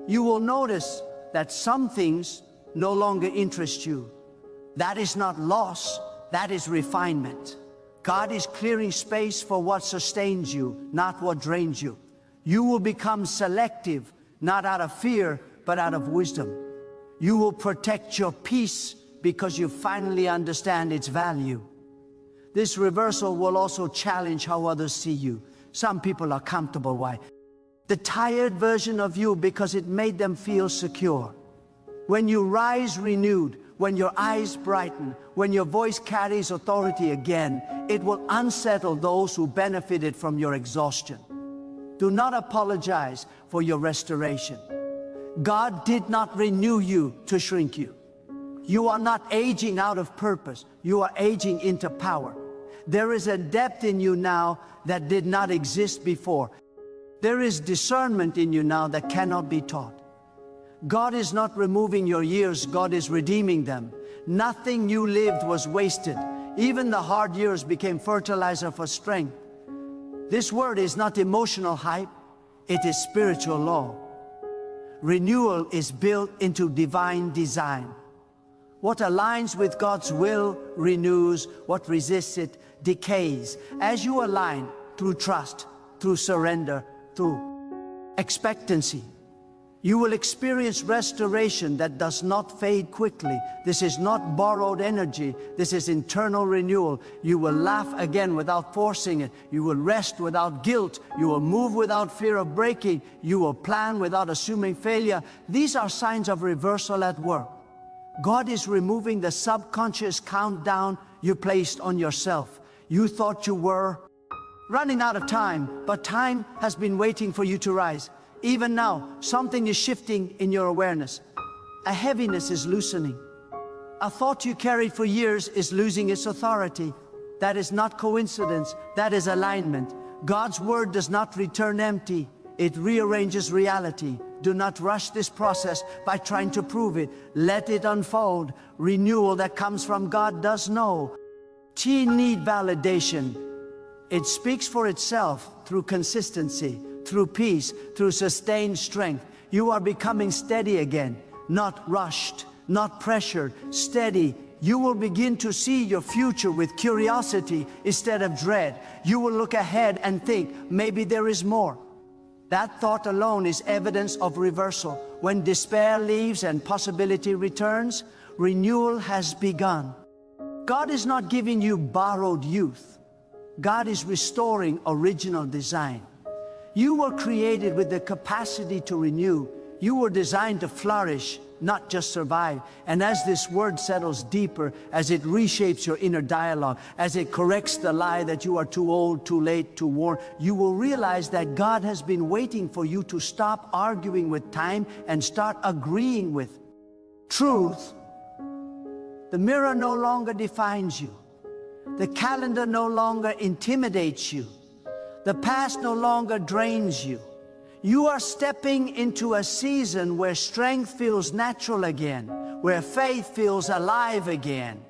Speaker 1: you will notice that some things no longer interest you. That is not loss, that is refinement. God is clearing space for what sustains you, not what drains you. You will become selective, not out of fear, but out of wisdom. You will protect your peace because you finally understand its value. This reversal will also challenge how others see you. Some people are comfortable. Why? The tired version of you because it made them feel secure. When you rise renewed, when your eyes brighten, when your voice carries authority again, it will unsettle those who benefited from your exhaustion. Do not apologize for your restoration. God did not renew you to shrink you. You are not aging out of purpose. You are aging into power. There is a depth in you now that did not exist before. There is discernment in you now that cannot be taught. God is not removing your years, God is redeeming them. Nothing you lived was wasted. Even the hard years became fertilizer for strength. This word is not emotional hype, it is spiritual law. Renewal is built into divine design. What aligns with God's will renews, what resists it decays. As you align through trust, through surrender, through expectancy, you will experience restoration that does not fade quickly. This is not borrowed energy. This is internal renewal. You will laugh again without forcing it. You will rest without guilt. You will move without fear of breaking. You will plan without assuming failure. These are signs of reversal at work. God is removing the subconscious countdown you placed on yourself. You thought you were running out of time, but time has been waiting for you to rise. Even now, something is shifting in your awareness. A heaviness is loosening. A thought you carried for years is losing its authority. That is not coincidence, that is alignment. God's word does not return empty. It rearranges reality. Do not rush this process by trying to prove it. Let it unfold. Renewal that comes from God does know. Need validation. It speaks for itself through consistency, through peace, through sustained strength. You are becoming steady again, not rushed, not pressured, steady. You will begin to see your future with curiosity instead of dread. You will look ahead and think, maybe there is more. That thought alone is evidence of reversal. When despair leaves and possibility returns, renewal has begun. God is not giving you borrowed youth. God is restoring original design. You were created with the capacity to renew. You were designed to flourish, not just survive. And as this word settles deeper, as it reshapes your inner dialogue, as it corrects the lie that you are too old, too late, too worn, you will realize that God has been waiting for you to stop arguing with time and start agreeing with truth. The mirror no longer defines you. The calendar no longer intimidates you. The past no longer drains you. You are stepping into a season where strength feels natural again, where faith feels alive again,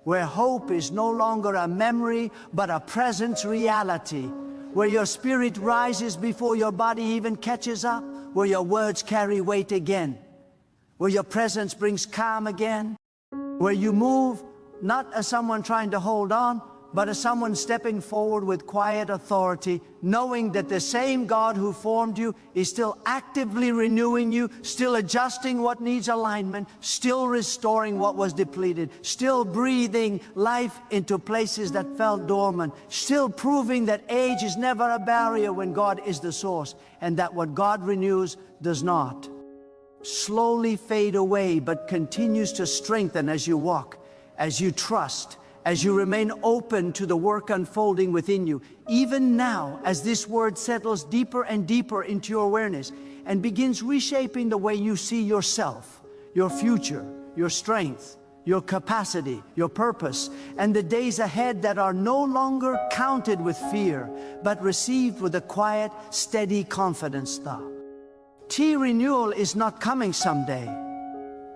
Speaker 1: where hope is no longer a memory but a present reality, where your spirit rises before your body even catches up, where your words carry weight again, where your presence brings calm again, where you move not as someone trying to hold on, but as someone stepping forward with quiet authority, knowing that the same God who formed you is still actively renewing you, still adjusting what needs alignment, still restoring what was depleted, still breathing life into places that felt dormant, still proving that age is never a barrier when God is the source, and that what God renews does not slowly fade away, but continues to strengthen as you walk, as you trust, as you remain open to the work unfolding within you. Even now, as this word settles deeper and deeper into your awareness and begins reshaping the way you see yourself, your future, your strength, your capacity, your purpose, and the days ahead that are no longer counted with fear, but received with a quiet, steady confidence. Renewal is not coming someday,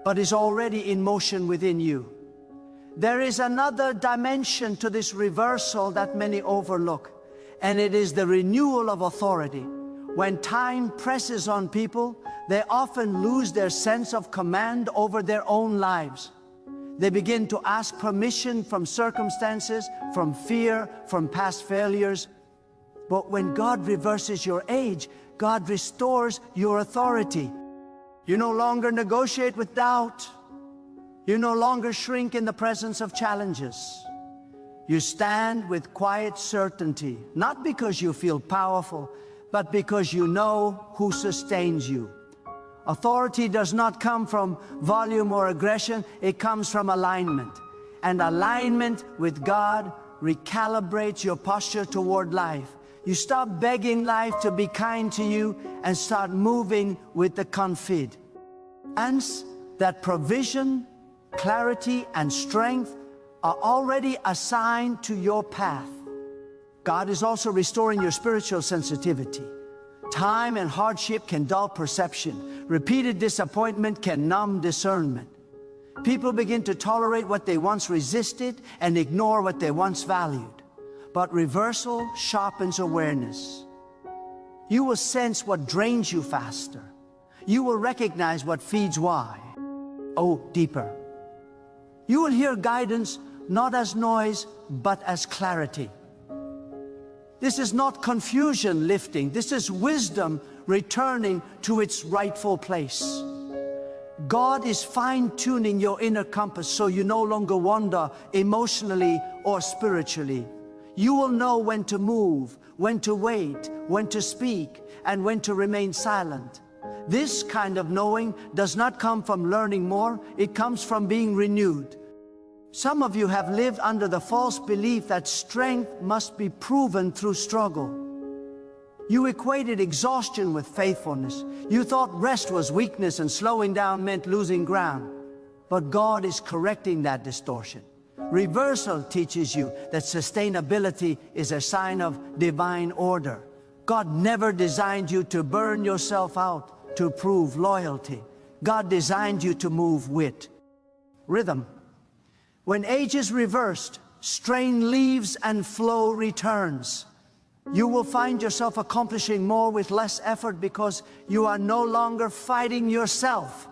Speaker 1: but is already in motion within you. There is another dimension to this reversal that many overlook, and it is the renewal of authority. When time presses on people, they often lose their sense of command over their own lives. They begin to ask permission from circumstances, from fear, from past failures. But when God reverses your age, God restores your authority. You no longer negotiate with doubt. You no longer shrink in the presence of challenges. You stand with quiet certainty, not because you feel powerful, but because you know who sustains you. Authority does not come from volume or aggression, it comes from alignment. And alignment with God recalibrates your posture toward life. You stop begging life to be kind to you and start moving with the confidence that provision, clarity, and strength are already assigned to your path. God is also restoring your spiritual sensitivity. Time and hardship can dull perception. Repeated disappointment can numb discernment. People begin to tolerate what they once resisted and ignore what they once valued. But reversal sharpens awareness. You will sense what drains you faster. You will recognize what feeds why. Oh, deeper. You will hear guidance not as noise, but as clarity. This is not confusion lifting. This is wisdom returning to its rightful place. God is fine-tuning your inner compass so you no longer wander emotionally or spiritually. You will know when to move, when to wait, when to speak, and when to remain silent. This kind of knowing does not come from learning more, it comes from being renewed. Some of you have lived under the false belief that strength must be proven through struggle. You equated exhaustion with faithfulness. You thought rest was weakness and slowing down meant losing ground. But God is correcting that distortion. Reversal teaches you that sustainability is a sign of divine order. God never designed you to burn yourself out to prove loyalty. God designed you to move with rhythm. When age is reversed, strain leaves and flow returns. You will find yourself accomplishing more with less effort because you are no longer fighting yourself.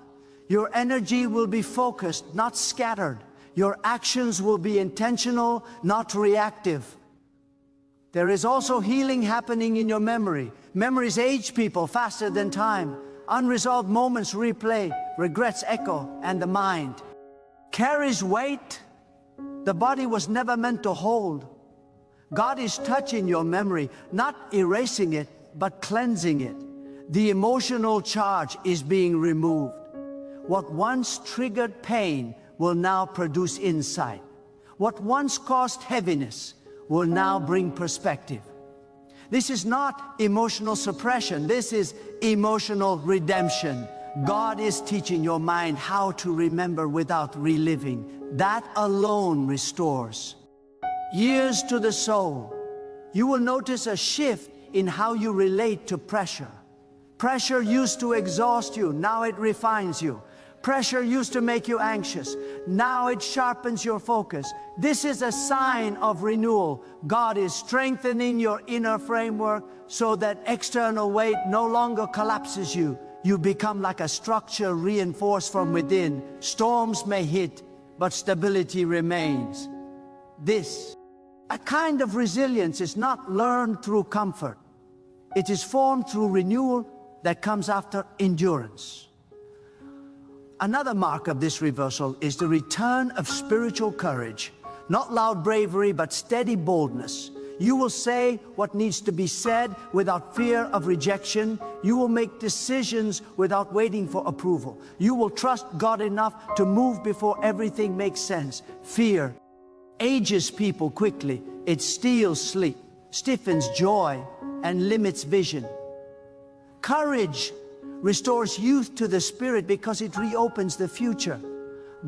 Speaker 1: Your energy will be focused, not scattered. Your actions will be intentional, not reactive. There is also healing happening in your memory. Memories age people faster than time. Unresolved moments replay, regrets echo, and the mind carries weight the body was never meant to hold. God is touching your memory, not erasing it, but cleansing it. The emotional charge is being removed. What once triggered pain will now produce insight. What once caused heaviness will now bring perspective. This is not emotional suppression, this is emotional redemption. God is teaching your mind how to remember without reliving. That alone restores. Years to the soul. You will notice a shift in how you relate to pressure. Pressure used to exhaust you, now it refines you. Pressure used to make you anxious, now it sharpens your focus. This is a sign of renewal. God is strengthening your inner framework so that external weight no longer collapses you. You become like a structure reinforced from within. Storms may hit, but stability remains. This, a kind of resilience, is not learned through comfort. It is formed through renewal that comes after endurance. Another mark of this reversal is the return of spiritual courage. Not loud bravery, but steady boldness. You will say what needs to be said without fear of rejection. You will make decisions without waiting for approval. You will trust God enough to move before everything makes sense. Fear ages people quickly. It steals sleep, stiffens joy, and limits vision. Courage restores youth to the spirit because it reopens the future.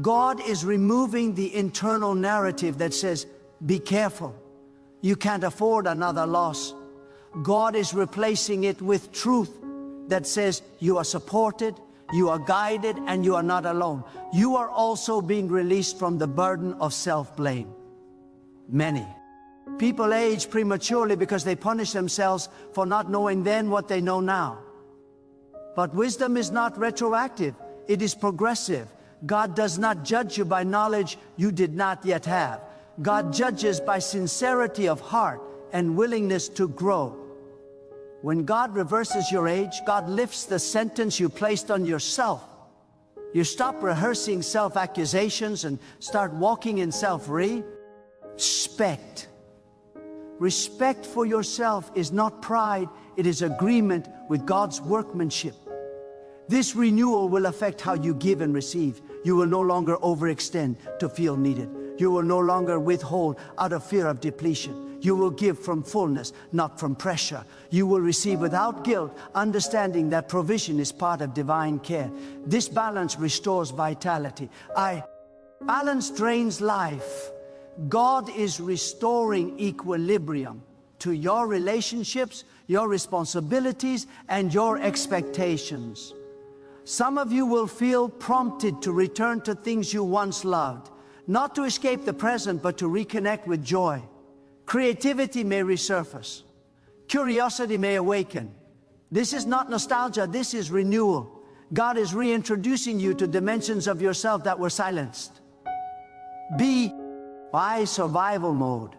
Speaker 1: God is removing the internal narrative that says, be careful, you can't afford another loss. God is replacing it with truth that says, you are supported, you are guided, and you are not alone. You are also being released from the burden of self-blame. Many people age prematurely because they punish themselves for not knowing then what they know now. But wisdom is not retroactive, it is progressive. God does not judge you by knowledge you did not yet have. God judges by sincerity of heart and willingness to grow. When God reverses your age, God lifts the sentence you placed on yourself. You stop rehearsing self-accusations and start walking in self-respect. Respect for yourself is not pride, it is agreement with God's workmanship. This renewal will affect how you give and receive. You will no longer overextend to feel needed. You will no longer withhold out of fear of depletion. You will give from fullness, not from pressure. You will receive without guilt, understanding that provision is part of divine care. This balance restores vitality. Balance drains life. God is restoring equilibrium to your relationships, your responsibilities, and your expectations. Some of you will feel prompted to return to things you once loved, not to escape the present, but to reconnect with joy. Creativity may resurface. Curiosity may awaken. This is not nostalgia, this is renewal. God is reintroducing you to dimensions of yourself that were silenced. Why survival mode?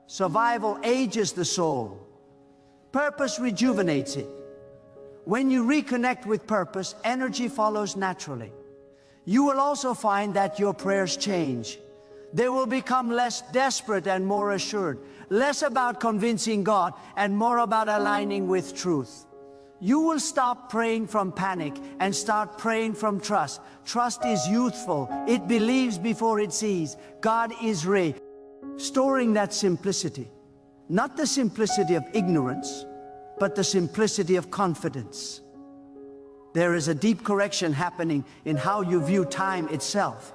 Speaker 1: Survival ages the soul. Purpose rejuvenates it. When you reconnect with purpose, energy follows naturally. You will also find that your prayers change. They will become less desperate and more assured, less about convincing God and more about aligning with truth. You will stop praying from panic and start praying from trust. Trust is youthful. It believes before it sees. God is restoring that simplicity. Not the simplicity of ignorance, but the simplicity of confidence. There is a deep correction happening in how you view time itself.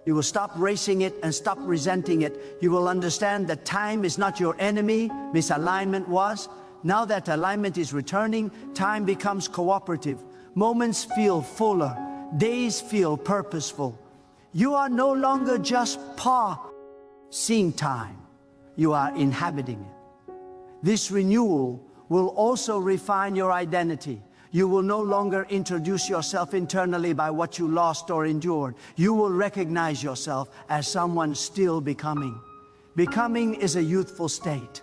Speaker 1: You will stop racing it and stop resenting it. You will understand that time is not your enemy. Misalignment was. Now that alignment is returning, time becomes cooperative. Moments feel fuller. Days feel purposeful. You are no longer just seeing time. You are inhabiting it. This renewal will also refine your identity. You will no longer introduce yourself internally by what you lost or endured. You will recognize yourself as someone still becoming. Becoming is a youthful state.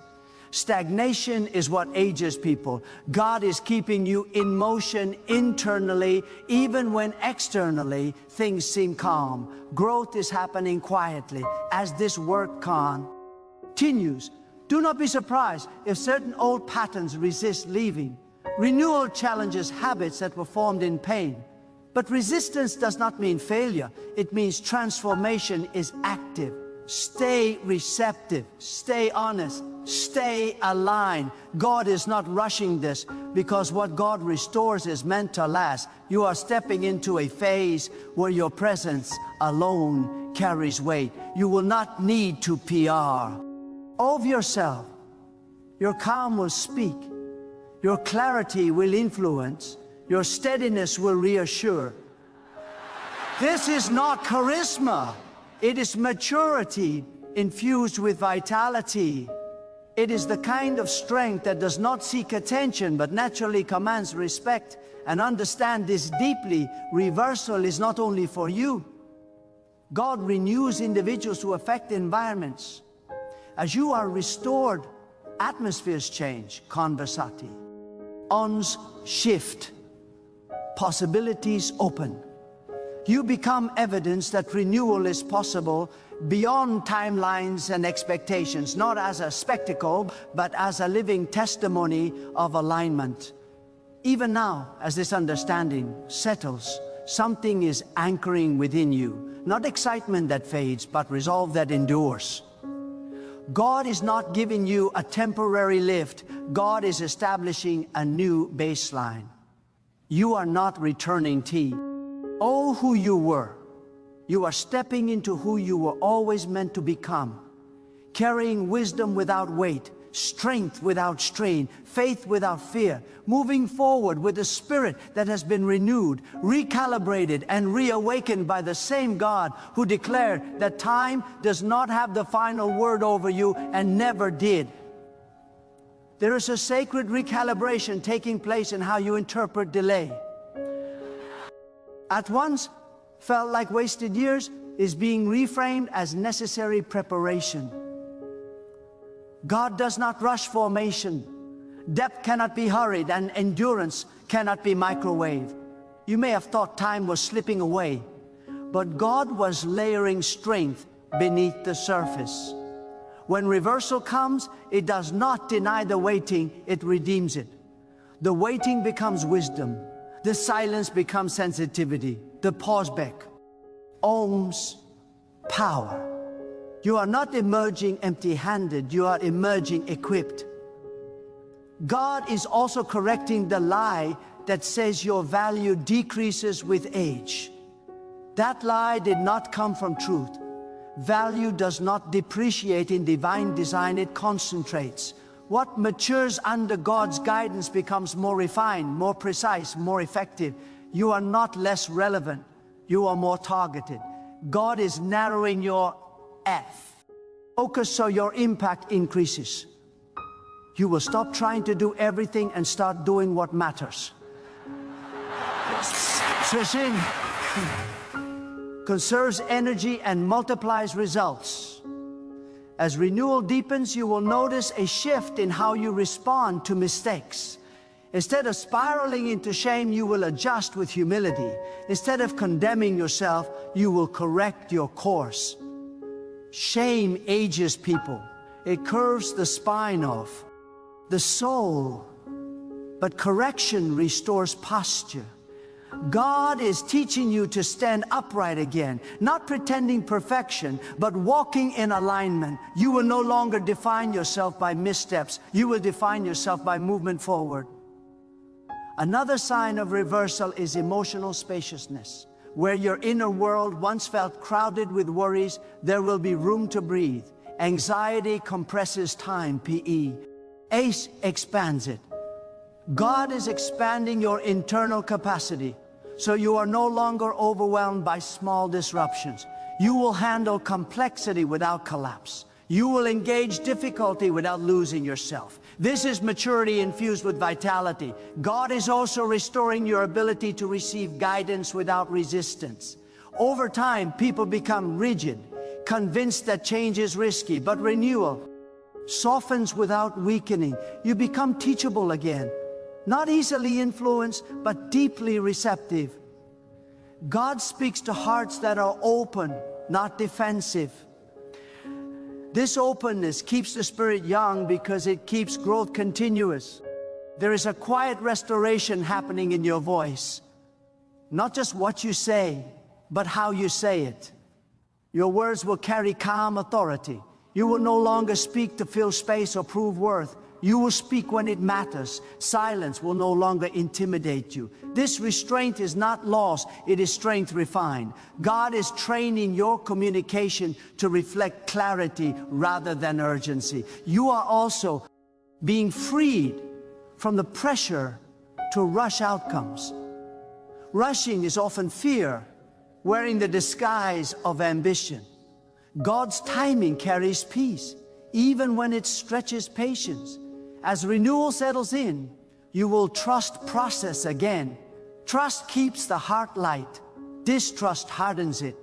Speaker 1: Stagnation is what ages people. God is keeping you in motion internally, even when externally things seem calm. Growth is happening quietly as this work continues. Do not be surprised if certain old patterns resist leaving. Renewal challenges habits that were formed in pain. But resistance does not mean failure. It means transformation is active. Stay receptive, stay honest, stay aligned. God is not rushing this because what God restores is meant to last. You are stepping into a phase where your presence alone carries weight. You will not need to PR of yourself. Your calm will speak. Your clarity will influence. Your steadiness will reassure. This is not charisma. It is maturity infused with vitality. It is the kind of strength that does not seek attention but naturally commands respect. And understand this deeply, reversal is not only for you. God renews individuals who affect environments. As you are restored, atmospheres change, conversati. Ons shift, possibilities open. You become evidence that renewal is possible beyond timelines and expectations, not as a spectacle, but as a living testimony of alignment. Even now, as this understanding settles, something is anchoring within you. Not excitement that fades, but resolve that endures. God is not giving you a temporary lift. God is establishing a new baseline. You are not returning T. Oh, who you were. You are stepping into who you were always meant to become. Carrying wisdom without weight, strength without strain, faith without fear, moving forward with a spirit that has been renewed, recalibrated, and reawakened by the same God who declared that time does not have the final word over you and never did. There is a sacred recalibration taking place in how you interpret delay. At once felt like wasted years is being reframed as necessary preparation. God does not rush formation. Depth cannot be hurried, and endurance cannot be microwaved. You may have thought time was slipping away, but God was layering strength beneath the surface. When reversal comes, it does not deny the waiting, it redeems it. The waiting becomes wisdom. The silence becomes sensitivity. The pause back. Ohm's power. You are not emerging empty-handed, you are emerging equipped. God is also correcting the lie that says your value decreases with age. That lie did not come from truth. Value does not depreciate in divine design, it concentrates. What matures under God's guidance becomes more refined, more precise, more effective. You are not less relevant, you are more targeted. God is narrowing your F. Focus so your impact increases. You will stop trying to do everything and start doing what matters. Switching conserves energy and multiplies results. As renewal deepens, you will notice a shift in how you respond to mistakes. Instead of spiraling into shame, you will adjust with humility. Instead of condemning yourself, you will correct your course. Shame ages people. It curves the spine of the soul. But correction restores posture. God is teaching you to stand upright again, not pretending perfection, but walking in alignment. You will no longer define yourself by missteps. You will define yourself by movement forward. Another sign of reversal is emotional spaciousness. Where your inner world once felt crowded with worries, there will be room to breathe. Anxiety compresses time, PE. ACE expands it. God is expanding your internal capacity, so you are no longer overwhelmed by small disruptions. You will handle complexity without collapse. You will engage difficulty without losing yourself. This is maturity infused with vitality. God is also restoring your ability to receive guidance without resistance. Over time, people become rigid, convinced that change is risky, but renewal softens without weakening. You become teachable again, not easily influenced, but deeply receptive. God speaks to hearts that are open, not defensive. This openness keeps the spirit young because it keeps growth continuous. There is a quiet restoration happening in your voice. Not just what you say, but how you say it. Your words will carry calm authority. You will no longer speak to fill space or prove worth. You will speak when it matters. Silence will no longer intimidate you. This restraint is not loss, it is strength refined. God is training your communication to reflect clarity rather than urgency. You are also being freed from the pressure to rush outcomes. Rushing is often fear wearing the disguise of ambition. God's timing carries peace, even when it stretches patience. As renewal settles in, you will trust process again. Trust keeps the heart light. Distrust hardens it.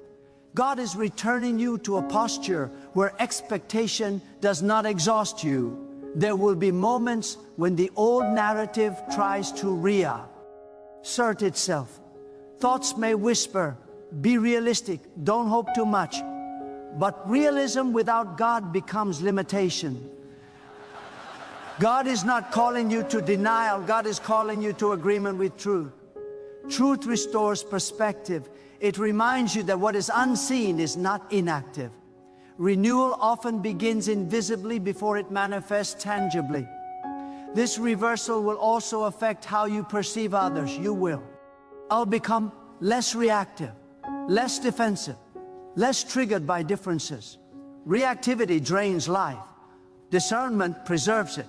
Speaker 1: God is returning you to a posture where expectation does not exhaust you. There will be moments when the old narrative tries to reassert itself. Thoughts may whisper, be realistic, don't hope too much. But realism without God becomes limitation. God is not calling you to denial. God is calling you to agreement with truth. Truth restores perspective. It reminds you that what is unseen is not inactive. Renewal often begins invisibly before it manifests tangibly. This reversal will also affect how you perceive others. You will. I'll become less reactive, less defensive, less triggered by differences. Reactivity drains life. Discernment preserves it.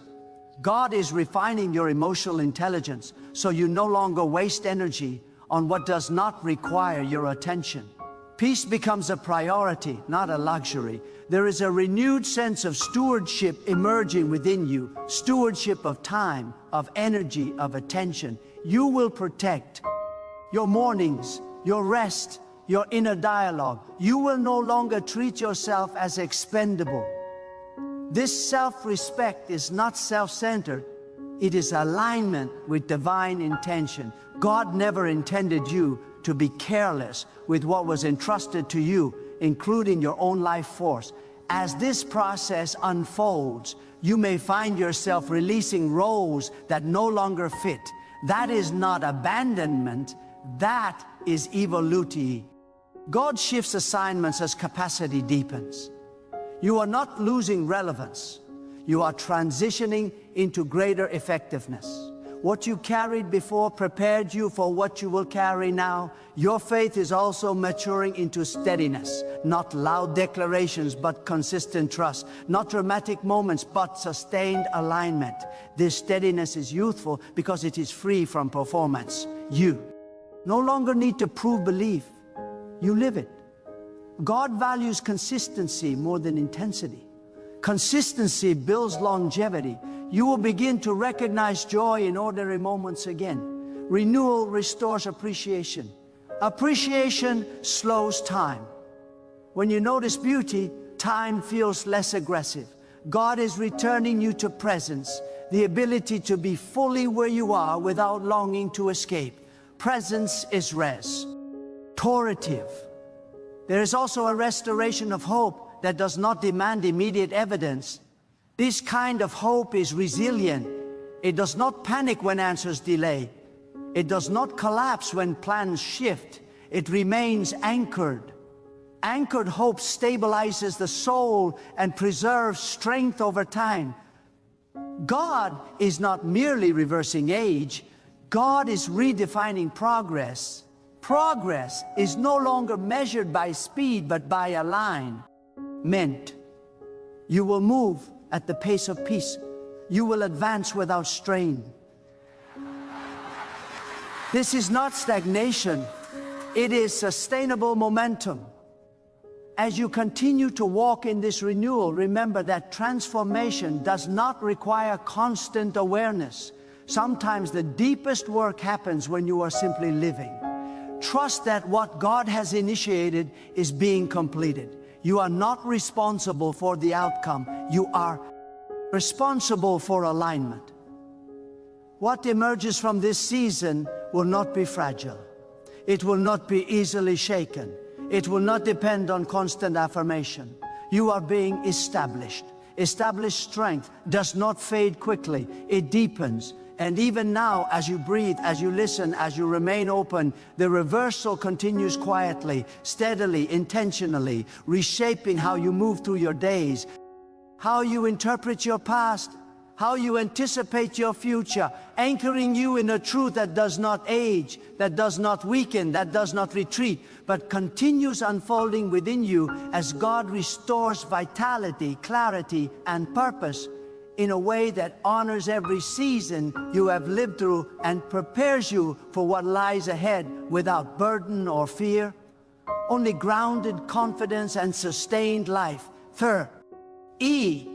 Speaker 1: God is refining your emotional intelligence so you no longer waste energy on what does not require your attention. Peace becomes a priority, not a luxury. There is a renewed sense of stewardship emerging within you, stewardship of time, of energy, of attention. You will protect your mornings, your rest, your inner dialogue. You will no longer treat yourself as expendable. This self-respect is not self-centered. It is alignment with divine intention. God never intended you to be careless with what was entrusted to you, including your own life force. As this process unfolds, you may find yourself releasing roles that no longer fit. That is not abandonment, that is evoluti. God shifts assignments as capacity deepens. You are not losing relevance. You are transitioning into greater effectiveness. What you carried before prepared you for what you will carry now. Your faith is also maturing into steadiness. Not loud declarations, but consistent trust. Not dramatic moments, but sustained alignment. This steadiness is youthful because it is free from performance. You no longer need to prove belief. You live it. God values consistency more than intensity. Consistency builds longevity. You will begin to recognize joy in ordinary moments again. Renewal restores appreciation. Appreciation slows time. When you notice beauty, time feels less aggressive. God is returning you to presence, the ability to be fully where you are without longing to escape. Presence is restorative. There is also a restoration of hope that does not demand immediate evidence. This kind of hope is resilient. It does not panic when answers delay. It does not collapse when plans shift. It remains anchored. Anchored hope stabilizes the soul and preserves strength over time. God is not merely reversing age. God is redefining progress. Progress is no longer measured by speed, but by alignment. You will move at the pace of peace. You will advance without strain. This is not stagnation. It is sustainable momentum. As you continue to walk in this renewal, remember that transformation does not require constant awareness. Sometimes the deepest work happens when you are simply living. Trust that what God has initiated is being completed. You are not responsible for the outcome. You are responsible for alignment. What emerges from this season will not be fragile. It will not be easily shaken. It will not depend on constant affirmation. You are being established. Established strength does not fade quickly. It deepens. And even now, as you breathe, as you listen, as you remain open, the reversal continues quietly, steadily, intentionally, reshaping how you move through your days, how you interpret your past, how you anticipate your future, anchoring you in a truth that does not age, that does not weaken, that does not retreat, but continues unfolding within you as God restores vitality, clarity, and purpose. in a way that honors every season you have lived through and prepares you for what lies ahead without burden or fear. Only grounded confidence and sustained life. Third, E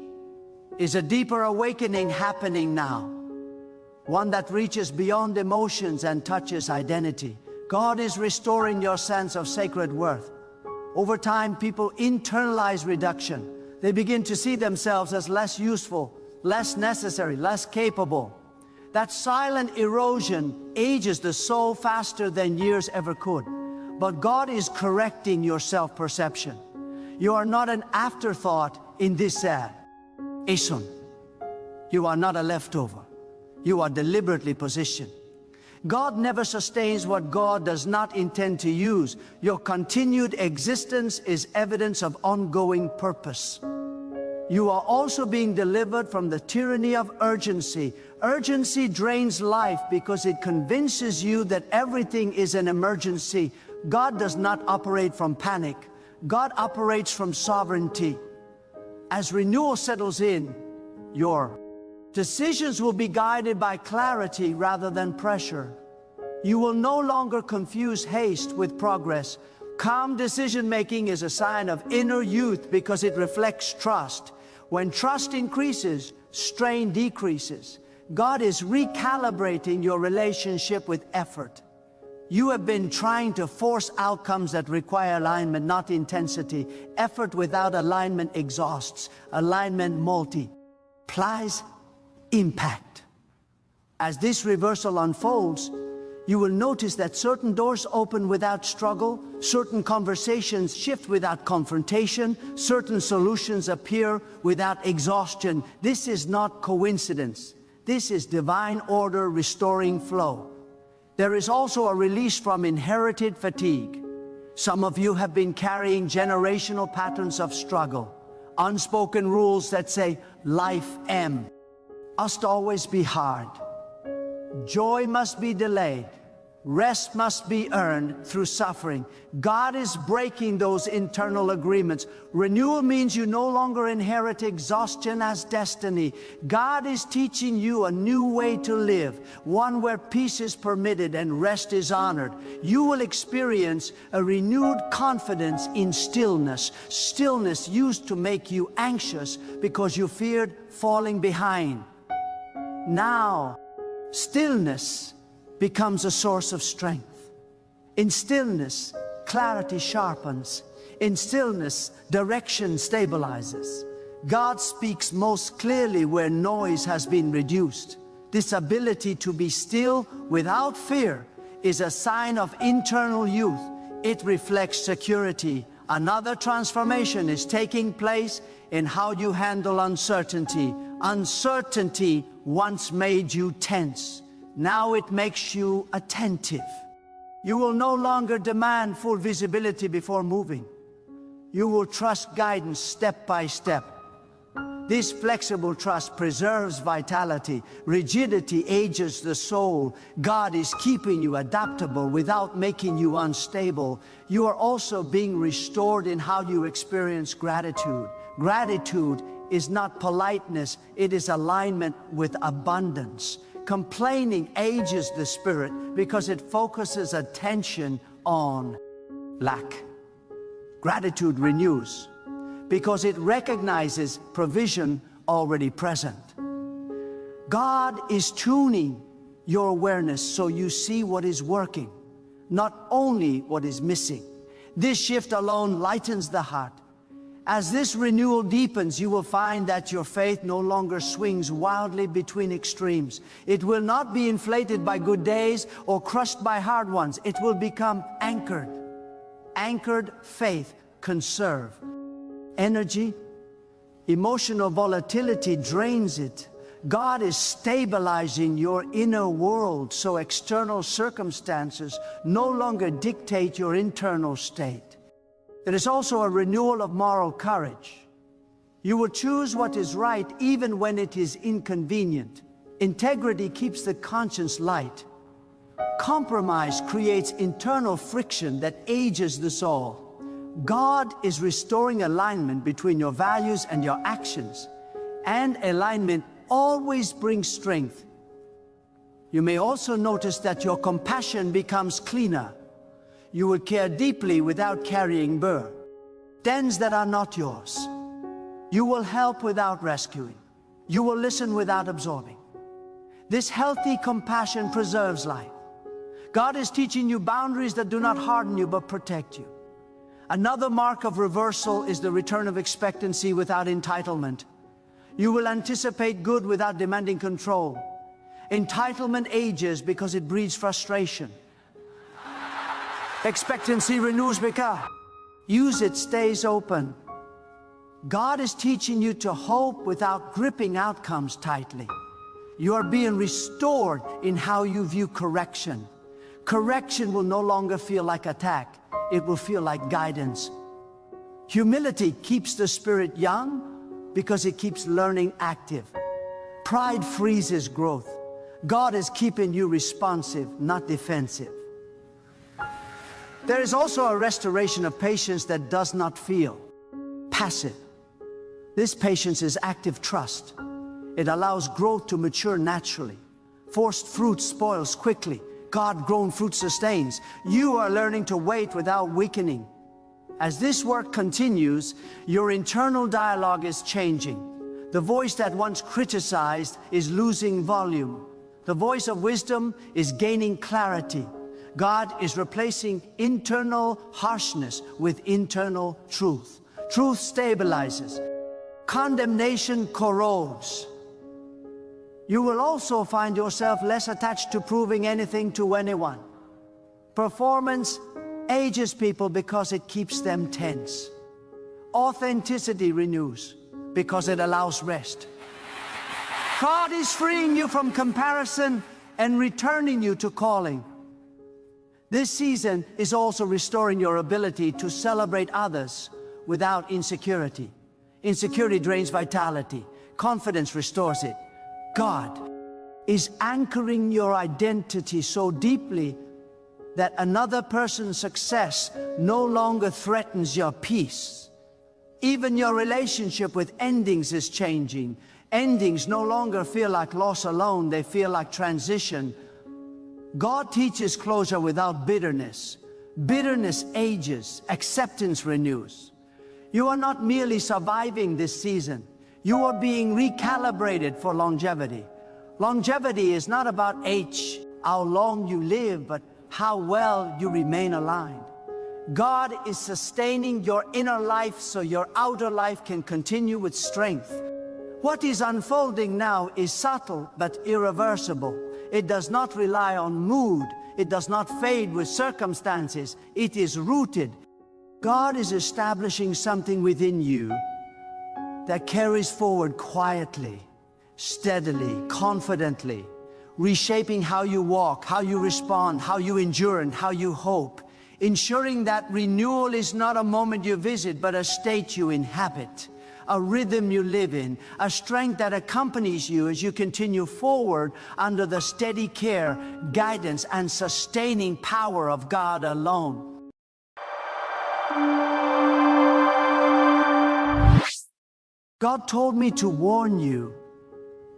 Speaker 1: is a deeper awakening happening now. One that reaches beyond emotions and touches identity. God is restoring your sense of sacred worth. Over time, people internalize reduction. They begin to see themselves as less useful, less necessary, less capable. That silent erosion ages the soul faster than years ever could. But God is correcting your self-perception. You are not an afterthought in this ad. Asun, you are not a leftover. You are deliberately positioned. God never sustains what God does not intend to use. Your continued existence is evidence of ongoing purpose. You are also being delivered from the tyranny of urgency. Urgency drains life because it convinces you that everything is an emergency. God does not operate from panic. God operates from sovereignty. As renewal settles in, your decisions will be guided by clarity rather than pressure. You will no longer confuse haste with progress. Calm decision-making is a sign of inner youth because it reflects trust. When trust increases, strain decreases. God is recalibrating your relationship with effort. You have been trying to force outcomes that require alignment, not intensity. Effort without alignment exhausts. Alignment multiplies impact. As this reversal unfolds, you will notice that certain doors open without struggle, certain conversations shift without confrontation, certain solutions appear without exhaustion. This is not coincidence. This is divine order restoring flow. There is also a release from inherited fatigue. Some of you have been carrying generational patterns of struggle, unspoken rules that say, life must always be hard. Joy must be delayed. Rest must be earned through suffering. God is breaking those internal agreements. Renewal means you no longer inherit exhaustion as destiny. God is teaching you a new way to live, one where peace is permitted and rest is honored. You will experience a renewed confidence in stillness. Stillness used to make you anxious because you feared falling behind. Now, stillness becomes a source of strength. In stillness, clarity sharpens. In stillness, direction stabilizes. God speaks most clearly where noise has been reduced. This ability to be still without fear is a sign of internal youth. It reflects security. Another transformation is taking place in how you handle uncertainty. Uncertainty once made you tense. Now it makes you attentive. You will no longer demand full visibility before moving. You will trust guidance step by step. This flexible trust preserves vitality. Rigidity ages the soul. God is keeping you adaptable without making you unstable. You are also being restored in how you experience gratitude. Gratitude is not politeness, it is alignment with abundance. Complaining ages the spirit because it focuses attention on lack. Gratitude renews because it recognizes provision already present. God is tuning your awareness so you see what is working, not only what is missing. This shift alone lightens the heart. As this renewal deepens, you will find that your faith no longer swings wildly between extremes. It will not be inflated by good days or crushed by hard ones. It will become anchored. Anchored faith conserve energy. Emotional volatility drains it. God is stabilizing your inner world so external circumstances no longer dictate your internal state. There is also a renewal of moral courage. You will choose what is right even when it is inconvenient. Integrity keeps the conscience light. Compromise creates internal friction that ages the soul. God is restoring alignment between your values and your actions, and alignment always brings strength. You may also notice that your compassion becomes cleaner. You will care deeply without carrying burdens that are not yours. You will help without rescuing. You will listen without absorbing. This healthy compassion preserves life. God is teaching you boundaries that do not harden you but protect you. Another mark of reversal is the return of expectancy without entitlement. You will anticipate good without demanding control. Entitlement ages because it breeds frustration. Expectancy renews because use it stays open. God is teaching you to hope without gripping outcomes tightly. You are being restored in how you view correction. Correction will no longer feel like attack. It will feel like guidance. Humility keeps the spirit young because it keeps learning active. Pride freezes growth. God is keeping you responsive, not defensive. There is also a restoration of patience that does not feel passive. This patience is active trust. It allows growth to mature naturally. Forced fruit spoils quickly. God-grown fruit sustains. You are learning to wait without weakening. As this work continues, your internal dialogue is changing. The voice that once criticized is losing volume. The voice of wisdom is gaining clarity. God is replacing internal harshness with internal truth. Truth stabilizes. Condemnation corrodes. You will also find yourself less attached to proving anything to anyone. Performance ages people because it keeps them tense. Authenticity renews because it allows rest. God is freeing you from comparison and returning you to calling. This season is also restoring your ability to celebrate others without insecurity. Insecurity drains vitality. Confidence restores it. God is anchoring your identity so deeply that another person's success no longer threatens your peace. Even your relationship with endings is changing. Endings no longer feel like loss alone, they feel like transition. God teaches closure without bitterness. Bitterness ages, acceptance renews. You are not merely surviving this season. You are being recalibrated for longevity. Longevity is not about age, how long you live, but how well you remain aligned. God is sustaining your inner life so your outer life can continue with strength. What is unfolding now is subtle but irreversible. It does not rely on mood. It does not fade with circumstances. It is rooted. God is establishing something within you that carries forward quietly, steadily, confidently, reshaping how you walk, how you respond, how you endure, and how you hope, ensuring that renewal is not a moment you visit, but a state you inhabit, a rhythm you live in, a strength that accompanies you as you continue forward under the steady care, guidance, and sustaining power of God alone. God told me to warn you,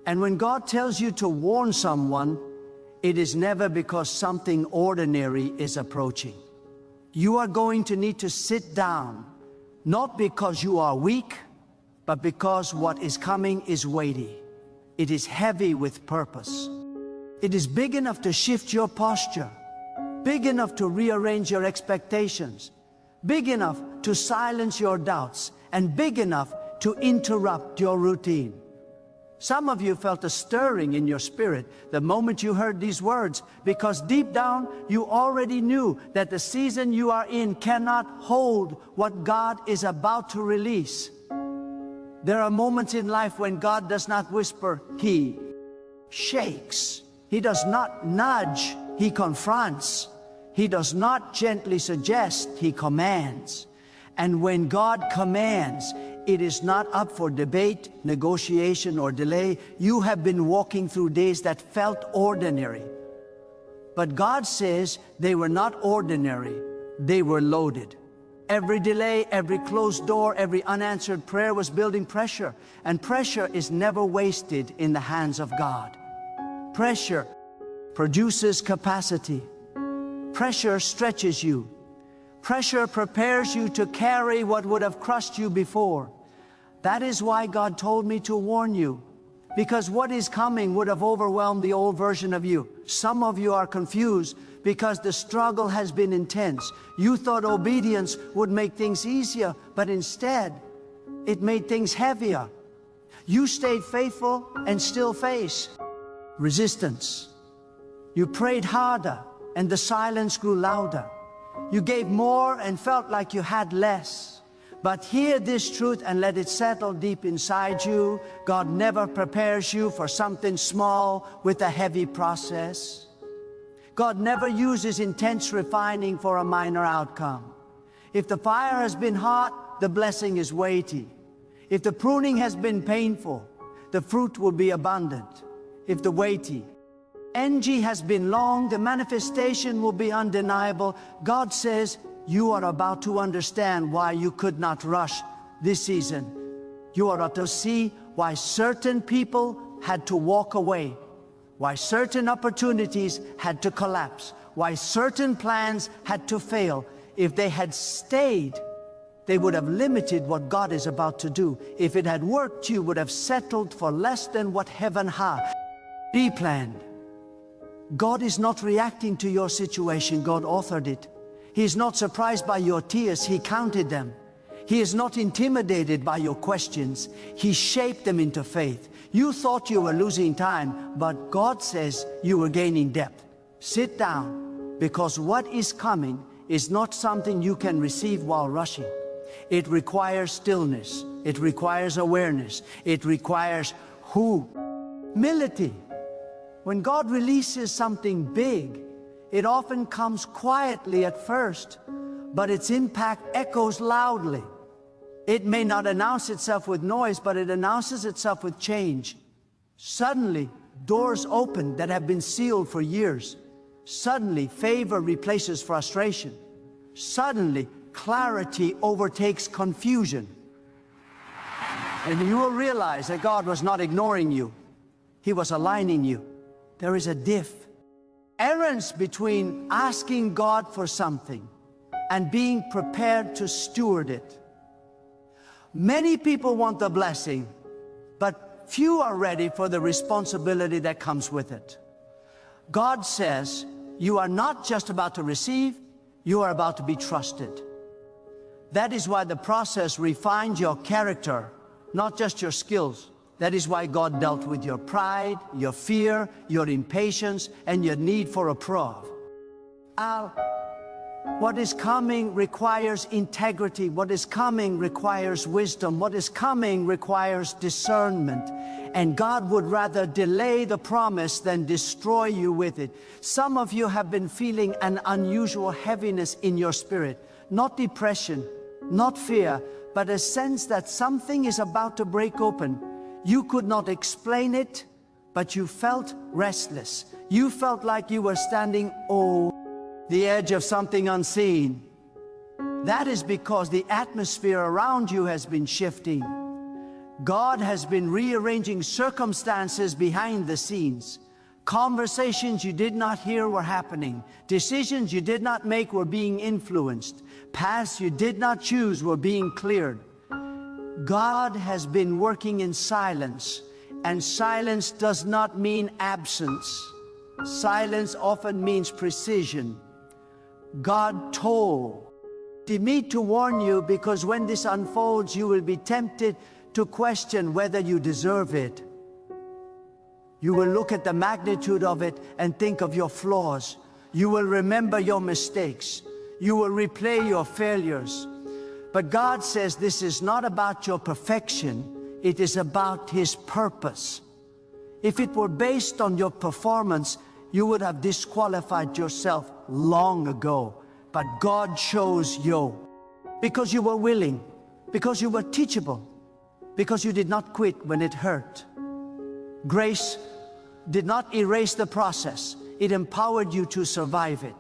Speaker 1: and when God tells you to warn someone, it is never because something ordinary is approaching. You are going to need to sit down, not because you are weak, but because what is coming is weighty. It is heavy with purpose. It is big enough to shift your posture, big enough to rearrange your expectations, big enough to silence your doubts, and big enough to interrupt your routine. Some of you felt a stirring in your spirit the moment you heard these words, because deep down you already knew that the season you are in cannot hold what God is about to release. There are moments in life when God does not whisper, He shakes. He does not nudge, He confronts. He does not gently suggest, He commands. And when God commands, it is not up for debate, negotiation, or delay. You have been walking through days that felt ordinary. But God says they were not ordinary, they were loaded. Every delay, every closed door, every unanswered prayer was building pressure. And pressure is never wasted in the hands of God. Pressure produces capacity. Pressure stretches you. Pressure prepares you to carry what would have crushed you before. That is why God told me to warn you, because what is coming would have overwhelmed the old version of you. Some of you are confused because the struggle has been intense. You thought obedience would make things easier, but instead, it made things heavier. You stayed faithful and still face resistance. You prayed harder and the silence grew louder. You gave more and felt like you had less. But hear this truth and let it settle deep inside you. God never prepares you for something small with a heavy process. God never uses intense refining for a minor outcome. If the fire has been hot, the blessing is weighty. If the pruning has been painful, the fruit will be abundant. If the NG has been long, the manifestation will be undeniable. God says, you are about to understand why you could not rush this season. You are about to see why certain people had to walk away, why certain opportunities had to collapse, why certain plans had to fail. If they had stayed, they would have limited what God is about to do. If it had worked, you would have settled for less than what heaven had planned. God is not reacting to your situation. God authored it. He is not surprised by your tears. He counted them. He is not intimidated by your questions. He shaped them into faith. You thought you were losing time, but God says you were gaining depth. Sit down, because what is coming is not something you can receive while rushing. It requires stillness. It requires awareness. It requires humility. When God releases something big, it often comes quietly at first, but its impact echoes loudly. It may not announce itself with noise, but it announces itself with change. Suddenly, doors open that have been sealed for years. Suddenly, favor replaces frustration. Suddenly, clarity overtakes confusion. And you will realize that God was not ignoring you. He was aligning you. There is a difference between asking God for something and being prepared to steward it. Many people want the blessing, but few are ready for the responsibility that comes with it. God says, you are not just about to receive, you are about to be trusted. That is why the process refines your character, not just your skills. That is why God dealt with your pride, your fear, your impatience, and your need for approval. What is coming requires integrity. What is coming requires wisdom. What is coming requires discernment. And God would rather delay the promise than destroy you with it. Some of you have been feeling an unusual heaviness in your spirit. Not depression, not fear, but a sense that something is about to break open. You could not explain it, but you felt restless. You felt like you were standing on the edge of something unseen. That is because the atmosphere around you has been shifting. God has been rearranging circumstances behind the scenes. Conversations you did not hear were happening. Decisions you did not make were being influenced. Paths you did not choose were being cleared. God has been working in silence, and silence does not mean absence. Silence often means precision. God told me to warn you, because when this unfolds, you will be tempted to question whether you deserve it. You will look at the magnitude of it and think of your flaws. You will remember your mistakes. You will replay your failures. But God says this is not about your perfection, it is about His purpose. If it were based on your performance, you would have disqualified yourself long ago. But God chose you because you were willing, because you were teachable, because you did not quit when it hurt. Grace did not erase the process, it empowered you to survive it.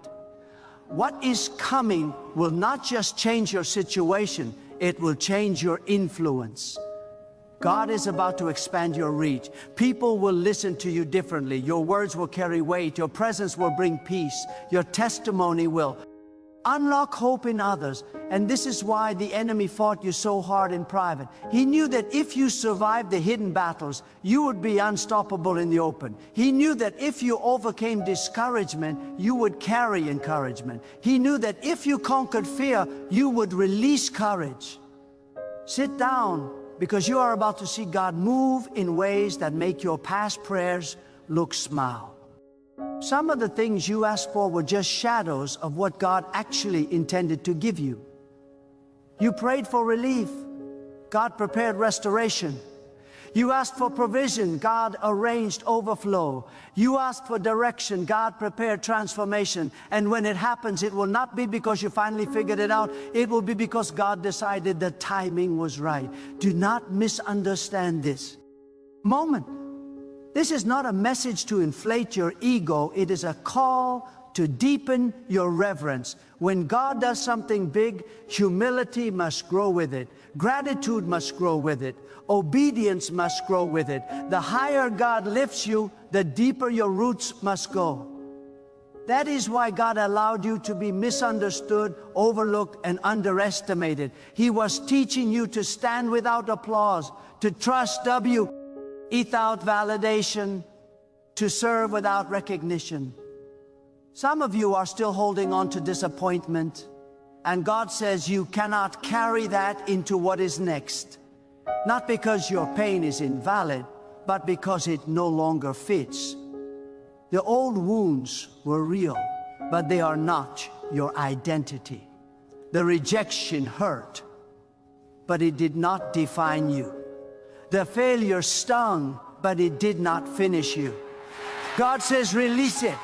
Speaker 1: what is coming will not just change your situation, it will change your influence. God is about to expand your reach. People will listen to you differently. Your words will carry weight. Your presence will bring peace. Your testimony will unlock hope in others. And this is why the enemy fought you so hard in private. He knew that if you survived the hidden battles, you would be unstoppable in the open. He knew that if you overcame discouragement, you would carry encouragement. He knew that if you conquered fear, you would release courage. Sit down, because you are about to see God move in ways that make your past prayers look small. Some of the things you asked for were just shadows of what God actually intended to give you. You prayed for relief. God prepared restoration. You asked for provision. God arranged overflow. You asked for direction. God prepared transformation. And when it happens, it will not be because you finally figured it out. It will be because God decided the timing was right. Do not misunderstand this moment. This is not a message to inflate your ego. It is a call to deepen your reverence. When God does something big, humility must grow with it. Gratitude must grow with it. Obedience must grow with it. The higher God lifts you, the deeper your roots must go. That is why God allowed you to be misunderstood, overlooked, and underestimated. He was teaching you to stand without applause, to trust without validation, to serve without recognition. Some of you are still holding on to disappointment, and God says you cannot carry that into what is next. Not because your pain is invalid, but because it no longer fits. The old wounds were real, but they are not your identity. The rejection hurt, but it did not define you. The failure stung, but it did not finish you. God says release it,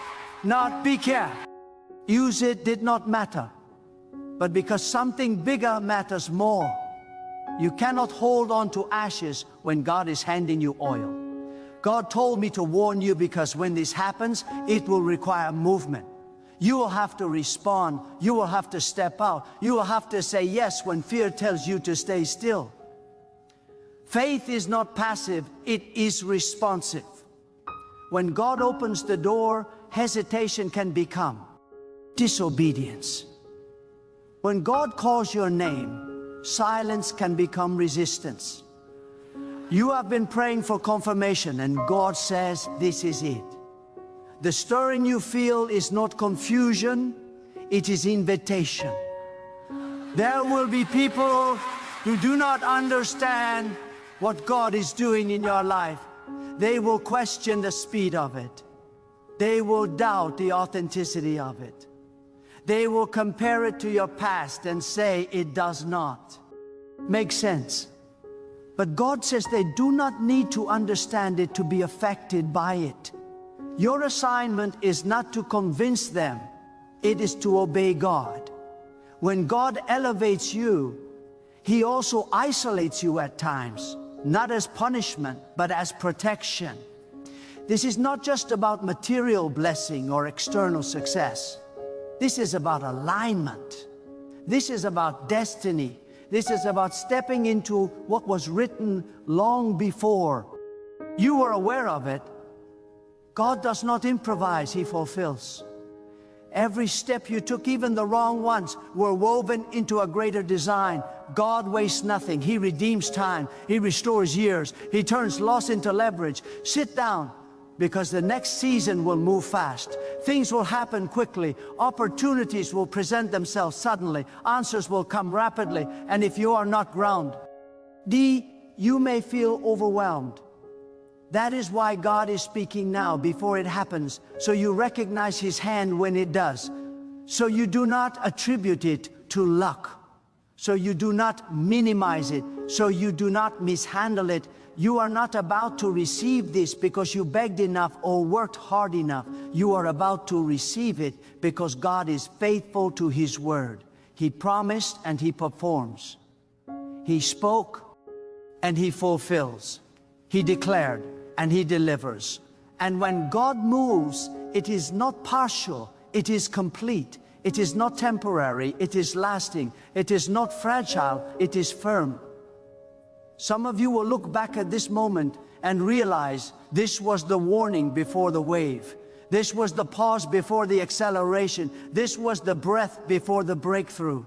Speaker 1: not be careful. Use it did not matter, but because something bigger matters more. You cannot hold on to ashes when God is handing you oil. God told me to warn you because when this happens, it will require movement. You will have to respond. You will have to step out. You will have to say yes when fear tells you to stay still. Faith is not passive, it is responsive. When God opens the door, hesitation can become disobedience. When God calls your name, silence can become resistance. You have been praying for confirmation, and God says, this is it. The stirring you feel is not confusion, it is invitation. There will be people who do not understand what God is doing in your life. They will question the speed of it. They will doubt the authenticity of it. They will compare it to your past and say it does not make sense. But God says they do not need to understand it to be affected by it. Your assignment is not to convince them, it is to obey God. When God elevates you, He also isolates you at times, not as punishment, but as protection. This is not just about material blessing or external success. This is about alignment. This is about destiny. This is about stepping into what was written long before. You were aware of it. God does not improvise, He fulfills. Every step you took, even the wrong ones, were woven into a greater design. God wastes nothing. He redeems time. He restores years. He turns loss into leverage. Sit down, because the next season will move fast. Things will happen quickly. Opportunities will present themselves suddenly. Answers will come rapidly. And if you are not grounded, you may feel overwhelmed. That is why God is speaking now before it happens, so you recognize His hand when it does. So you do not attribute it to luck. So you do not minimize it. So you do not mishandle it. You are not about to receive this because you begged enough or worked hard enough. You are about to receive it because God is faithful to His word. He promised and He performs. He spoke and He fulfills. He declared and He delivers. And when God moves, it is not partial, it is complete. It is not temporary, it is lasting. It is not fragile, it is firm. Some of you will look back at this moment and realize this was the warning before the wave. This was the pause before the acceleration. This was the breath before the breakthrough.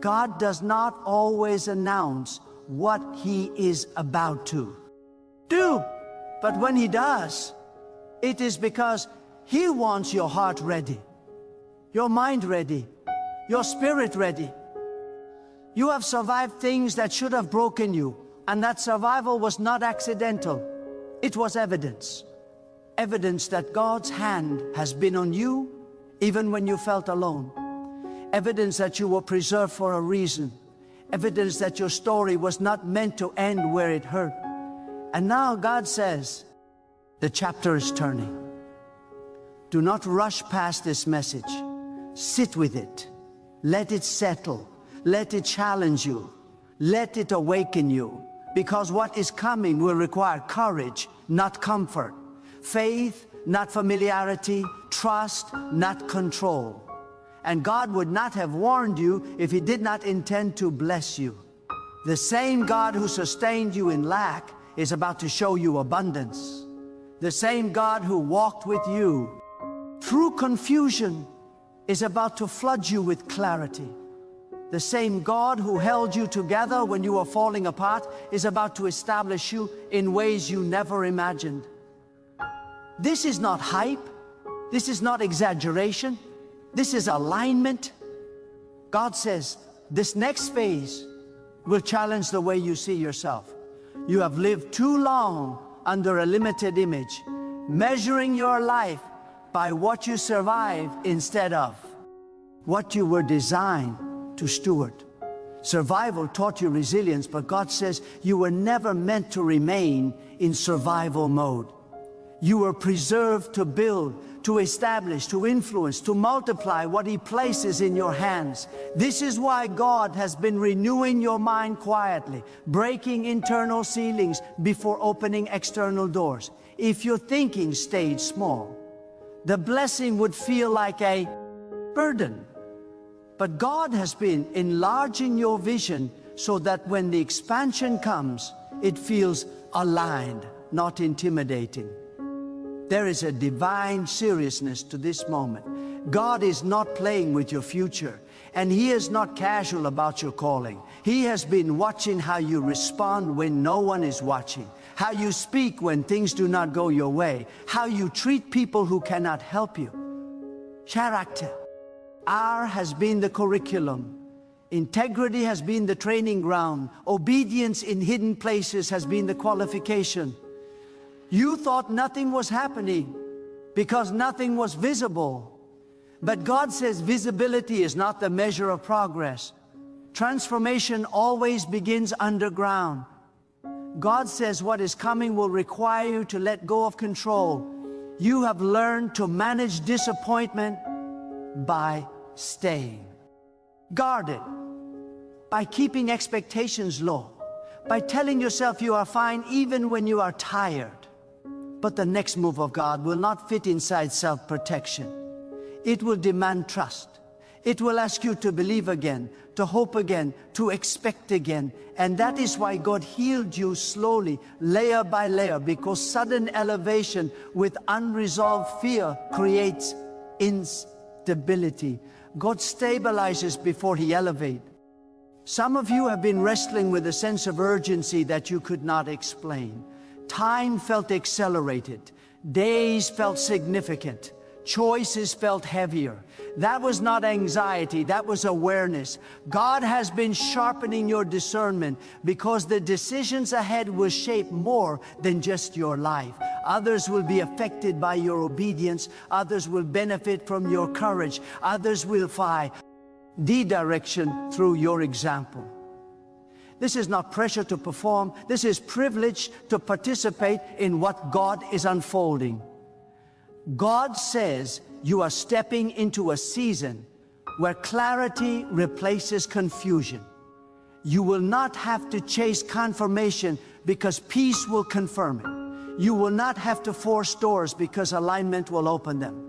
Speaker 1: God does not always announce what He is about to do. But when He does, it is because He wants your heart ready, your mind ready, your spirit ready. You have survived things that should have broken you, and that survival was not accidental. It was evidence. Evidence that God's hand has been on you, even when you felt alone. Evidence that you were preserved for a reason. Evidence that your story was not meant to end where it hurt. And now God says, the chapter is turning. Do not rush past this message. Sit with it. Let it settle. Let it challenge you. Let it awaken you. Because what is coming will require courage, not comfort. Faith, not familiarity. Trust, not control. And God would not have warned you if He did not intend to bless you. The same God who sustained you in lack is about to show you abundance. The same God who walked with you through confusion is about to flood you with clarity. The same God who held you together when you were falling apart is about to establish you in ways you never imagined. This is not hype. This is not exaggeration. This is alignment. God says, this next phase will challenge the way you see yourself. You have lived too long under a limited image, measuring your life by what you survive instead of what you were designed to steward. Survival taught you resilience, but God says you were never meant to remain in survival mode. You were preserved to build, to establish, to influence, to multiply what He places in your hands. This is why God has been renewing your mind quietly, breaking internal ceilings before opening external doors. If your thinking stayed small, the blessing would feel like a burden. But God has been enlarging your vision so that when the expansion comes, it feels aligned, not intimidating. There is a divine seriousness to this moment. God is not playing with your future, and He is not casual about your calling. He has been watching how you respond when no one is watching, how you speak when things do not go your way, how you treat people who cannot help you. Character. R has been the curriculum. Integrity has been the training ground. Obedience in hidden places has been the qualification. You thought nothing was happening because nothing was visible. But God says visibility is not the measure of progress. Transformation always begins underground. God says what is coming will require you to let go of control. You have learned to manage disappointment by staying guarded, by keeping expectations low, by telling yourself you are fine even when you are tired. But the next move of God will not fit inside self-protection. It will demand trust. It will ask you to believe again, to hope again, to expect again. And that is why God healed you slowly, layer by layer, because sudden elevation with unresolved fear creates instability. God stabilizes before He elevates. Some of you have been wrestling with a sense of urgency that you could not explain. Time felt accelerated. Days felt significant. Choices felt heavier. That was not anxiety, that was awareness. God has been sharpening your discernment because the decisions ahead will shape more than just your life. Others will be affected by your obedience. Others will benefit from your courage. Others will find the direction through your example. This is not pressure to perform. This is privilege to participate in what God is unfolding. God says you are stepping into a season where clarity replaces confusion. You will not have to chase confirmation because peace will confirm it. You will not have to force doors because alignment will open them.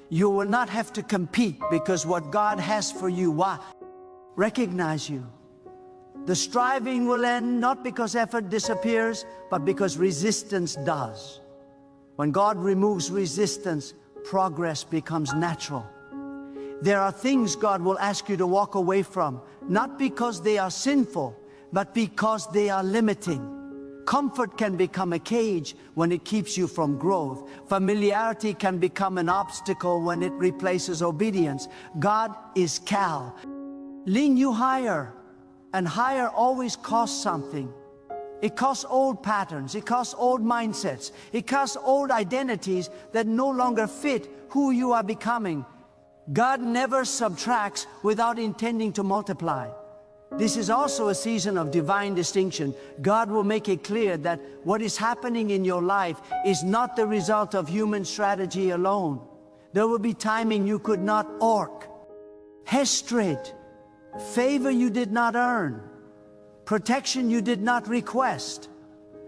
Speaker 1: You will not have to compete because what God has for you, why? Recognize you. The striving will end not because effort disappears, but because resistance does. When God removes resistance, progress becomes natural. There are things God will ask you to walk away from, not because they are sinful, but because they are limiting. Comfort can become a cage when it keeps you from growth. Familiarity can become an obstacle when it replaces obedience. God is Cal. Lean you higher, and higher always costs something. It costs old patterns, it costs old mindsets, it costs old identities that no longer fit who you are becoming. God never subtracts without intending to multiply. This is also a season of divine distinction. God will make it clear that what is happening in your life is not the result of human strategy alone. There will be timing you could not orchestrate, favor you did not earn, protection you did not request.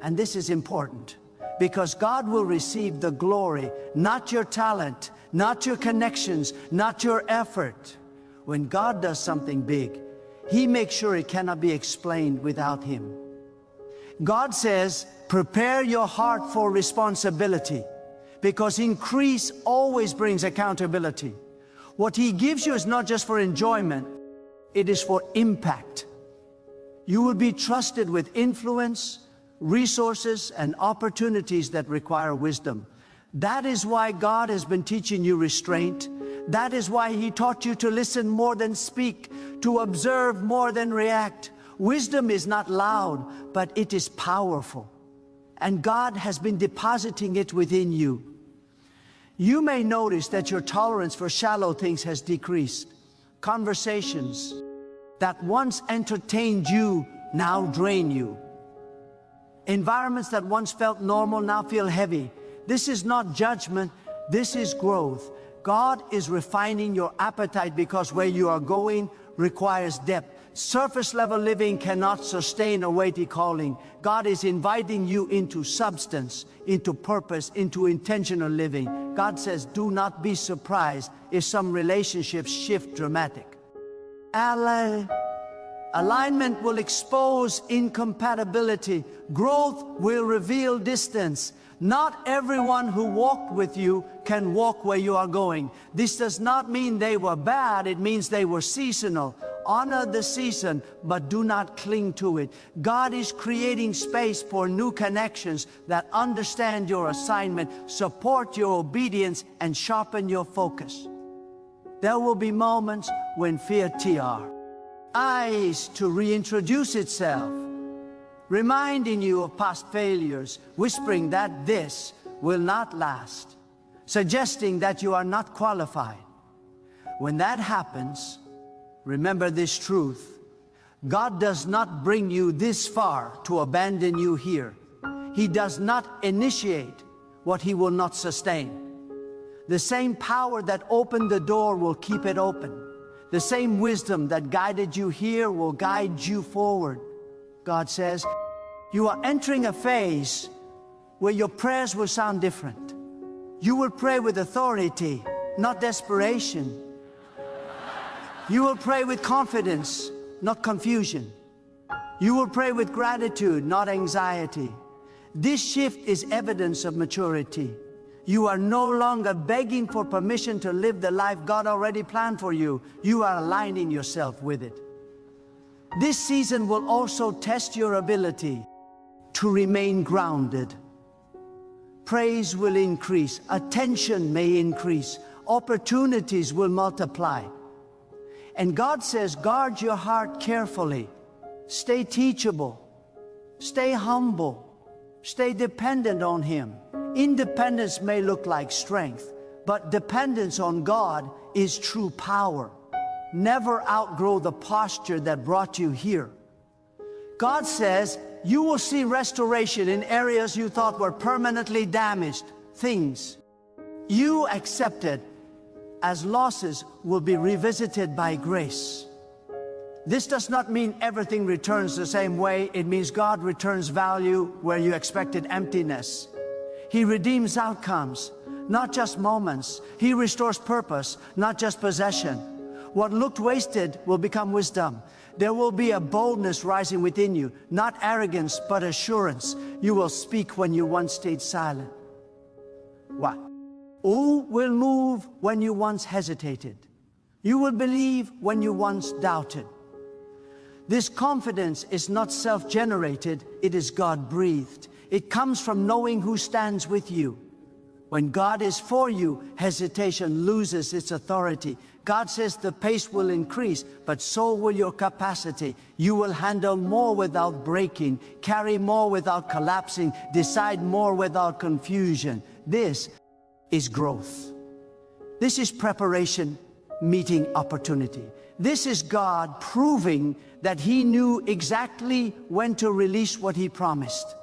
Speaker 1: And this is important because God will receive the glory, not your talent, not your connections, not your effort. When God does something big, He makes sure it cannot be explained without Him. God says, prepare your heart for responsibility, because increase always brings accountability. What He gives you is not just for enjoyment, it is for impact. You will be trusted with influence, resources, and opportunities that require wisdom. That is why God has been teaching you restraint. That is why He taught you to listen more than speak, to observe more than react. Wisdom is not loud, but it is powerful. And God has been depositing it within you. You may notice that your tolerance for shallow things has decreased. Conversations that once entertained you now drain you. Environments that once felt normal now feel heavy. This is not judgment, this is growth. God is refining your appetite because where you are going requires depth. Surface level living cannot sustain a weighty calling. God is inviting you into substance, into purpose, into intentional living. God says, do not be surprised if some relationships shift dramatic. Alignment will expose incompatibility. Growth will reveal distance. Not everyone who walked with you can walk where you are going. This does not mean they were bad, it means they were seasonal. Honor the season, but do not cling to it. God is creating space for new connections that understand your assignment, support your obedience, and sharpen your focus. There will be moments when fear tries to reintroduce itself, reminding you of past failures, whispering that this will not last, suggesting that you are not qualified. When that happens, remember this truth: God does not bring you this far to abandon you here. He does not initiate what He will not sustain. The same power that opened the door will keep it open. The same wisdom that guided you here will guide you forward. God says, you are entering a phase where your prayers will sound different. You will pray with authority, not desperation. You will pray with confidence, not confusion. You will pray with gratitude, not anxiety. This shift is evidence of maturity. You are no longer begging for permission to live the life God already planned for you. You are aligning yourself with it. This season will also test your ability to remain grounded. Praise will increase, attention may increase, opportunities will multiply. And God says, guard your heart carefully. Stay teachable, stay humble, stay dependent on Him. Independence may look like strength, but dependence on God is true power. Never outgrow the posture that brought you here. God says you will see restoration in areas you thought were permanently damaged. Things you accepted as losses will be revisited by grace. This does not mean everything returns the same way. It means God returns value where you expected emptiness. He redeems outcomes. not just moments. He restores purpose, not just possession. What looked wasted will become wisdom. There will be a boldness rising within you, not arrogance, but assurance. You will speak when you once stayed silent. What? Who will move when you once hesitated? You will believe when you once doubted. This confidence is not self-generated, it is God-breathed. It comes from knowing who stands with you. When God is for you, hesitation loses its authority. God says the pace will increase, but so will your capacity. You will handle more without breaking, carry more without collapsing, decide more without confusion. This is growth. This is preparation meeting opportunity. This is God proving that He knew exactly when to release what He promised.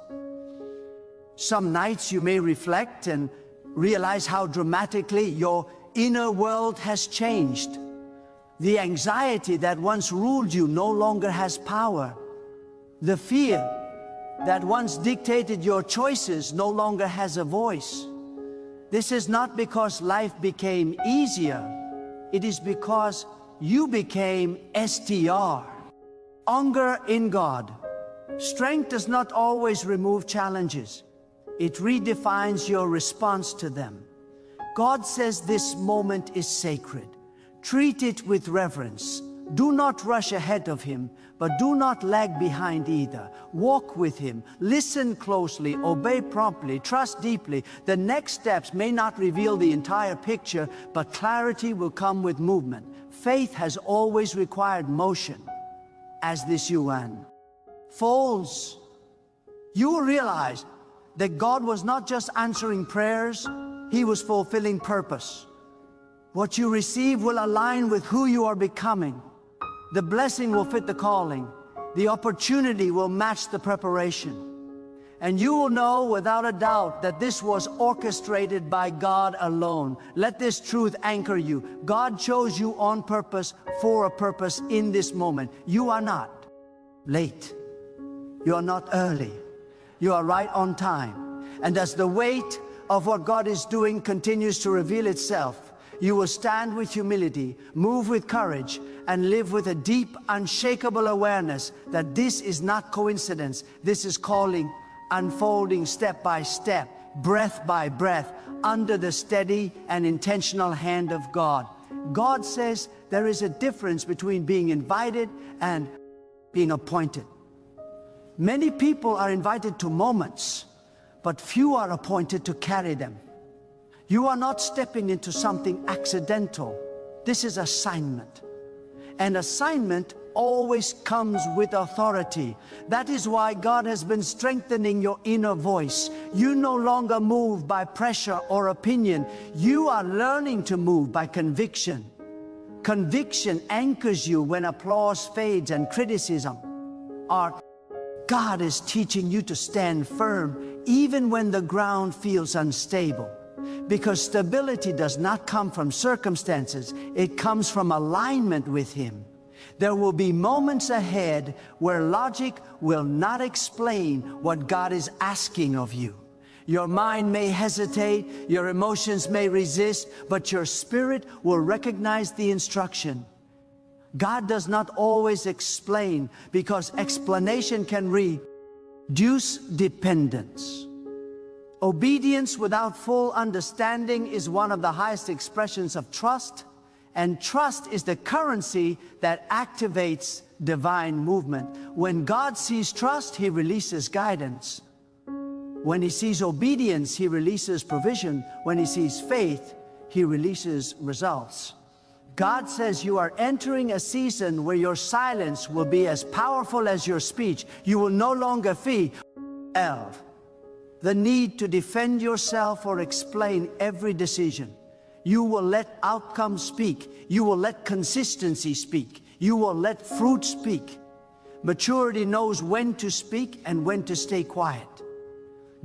Speaker 1: Some nights you may reflect and realize how dramatically your inner world has changed. The anxiety that once ruled you no longer has power. The fear that once dictated your choices no longer has a voice. This is not because life became easier. It is because you became STR. Hunger in God. Strength does not always remove challenges. It redefines your response to them. God says this moment is sacred. Treat it with reverence. Do not rush ahead of Him, but do not lag behind either. Walk with Him, listen closely, obey promptly, trust deeply. The next steps may not reveal the entire picture, but clarity will come with movement. Faith has always required motion, as this yuan folds. You will realize that God was not just answering prayers, He was fulfilling purpose. What you receive will align with who you are becoming. The blessing will fit the calling. The opportunity will match the preparation. And you will know without a doubt that this was orchestrated by God alone. Let this truth anchor you. God chose you on purpose for a purpose in this moment. You are not late. You are not early. You are right on time. And as the weight of what God is doing continues to reveal itself, you will stand with humility, move with courage, and live with a deep, unshakable awareness that this is not coincidence. This is calling, unfolding step by step, breath by breath, under the steady and intentional hand of God. God says there is a difference between being invited and being appointed. Many people are invited to moments, but few are appointed to carry them. You are not stepping into something accidental. This is assignment. And assignment always comes with authority. That is why God has been strengthening your inner voice. You no longer move by pressure or opinion. You are learning to move by conviction. Conviction anchors you when applause fades and criticism are. God is teaching you to stand firm even when the ground feels unstable. Because stability does not come from circumstances, it comes from alignment with Him. There will be moments ahead where logic will not explain what God is asking of you. Your mind may hesitate, your emotions may resist, but your spirit will recognize the instruction. God does not always explain, because explanation can reduce dependence. Obedience without full understanding is one of the highest expressions of trust, and trust is the currency that activates divine movement. When God sees trust, He releases guidance. When He sees obedience, He releases provision. When He sees faith, He releases results. God says you are entering a season where your silence will be as powerful as your speech. You will no longer feel the need to defend yourself or explain every decision. You will let outcomes speak. You will let consistency speak. You will let fruit speak. Maturity knows when to speak and when to stay quiet.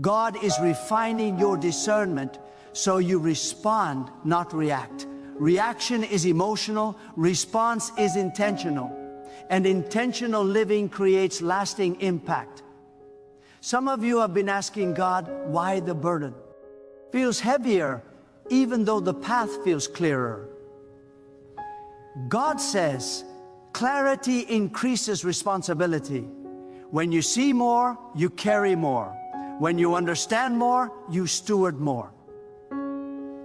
Speaker 1: God is refining your discernment so you respond, not react. Reaction is emotional, response is intentional, and intentional living creates lasting impact. Some of you have been asking God, why the burden? Feels heavier even though the path feels clearer. God says, clarity increases responsibility. When you see more, you carry more. When you understand more, you steward more.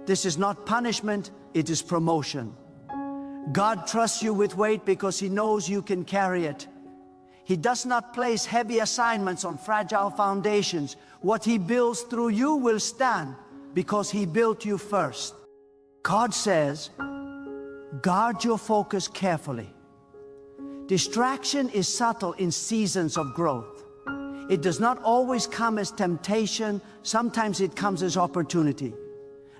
Speaker 1: This is not punishment, it is promotion. God trusts you with weight because He knows you can carry it. He does not place heavy assignments on fragile foundations. What He builds through you will stand because He built you first. God says, guard your focus carefully. Distraction is subtle in seasons of growth. It does not always come as temptation. Sometimes it comes as opportunity.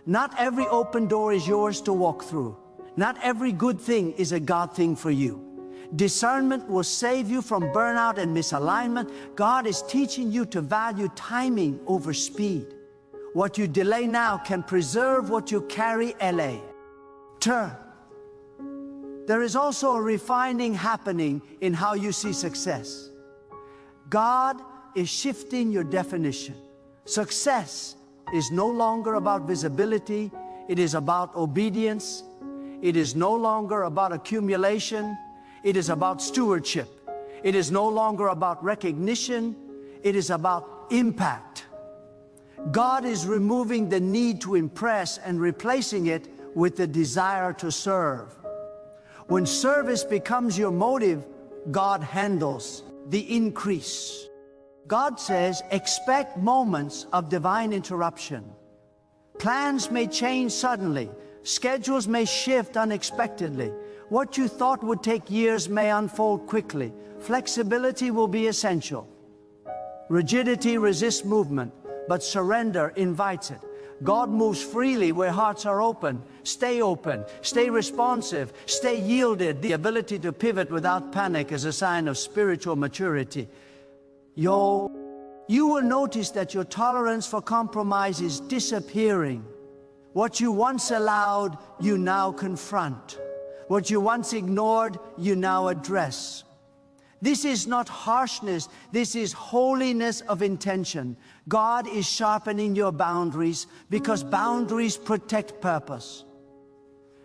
Speaker 1: Not every open door is yours to walk through. Not every good thing is a God thing for you. Discernment will save you from burnout and misalignment. God is teaching you to value timing over speed. What you delay now can preserve what you carry. Turn. There is also a refining happening in how you see success. God is shifting your definition. Success is no longer about visibility. It is about obedience. It is no longer about accumulation. It is about stewardship. It is no longer about recognition. It is about impact. God is removing the need to impress and replacing it with the desire to serve. When service becomes your motive, God handles the increase. God says, expect moments of divine interruption. Plans may change suddenly. Schedules may shift unexpectedly. What you thought would take years may unfold quickly. Flexibility will be essential. Rigidity resists movement, but surrender invites it. God moves freely where hearts are open. Stay responsive, stay yielded. The ability to pivot without panic is a sign of spiritual maturity. You will notice that your tolerance for compromise is disappearing. What you once allowed, you now confront. What you once ignored, you now address. This is not harshness, this is holiness of intention. God is sharpening your boundaries because boundaries protect purpose.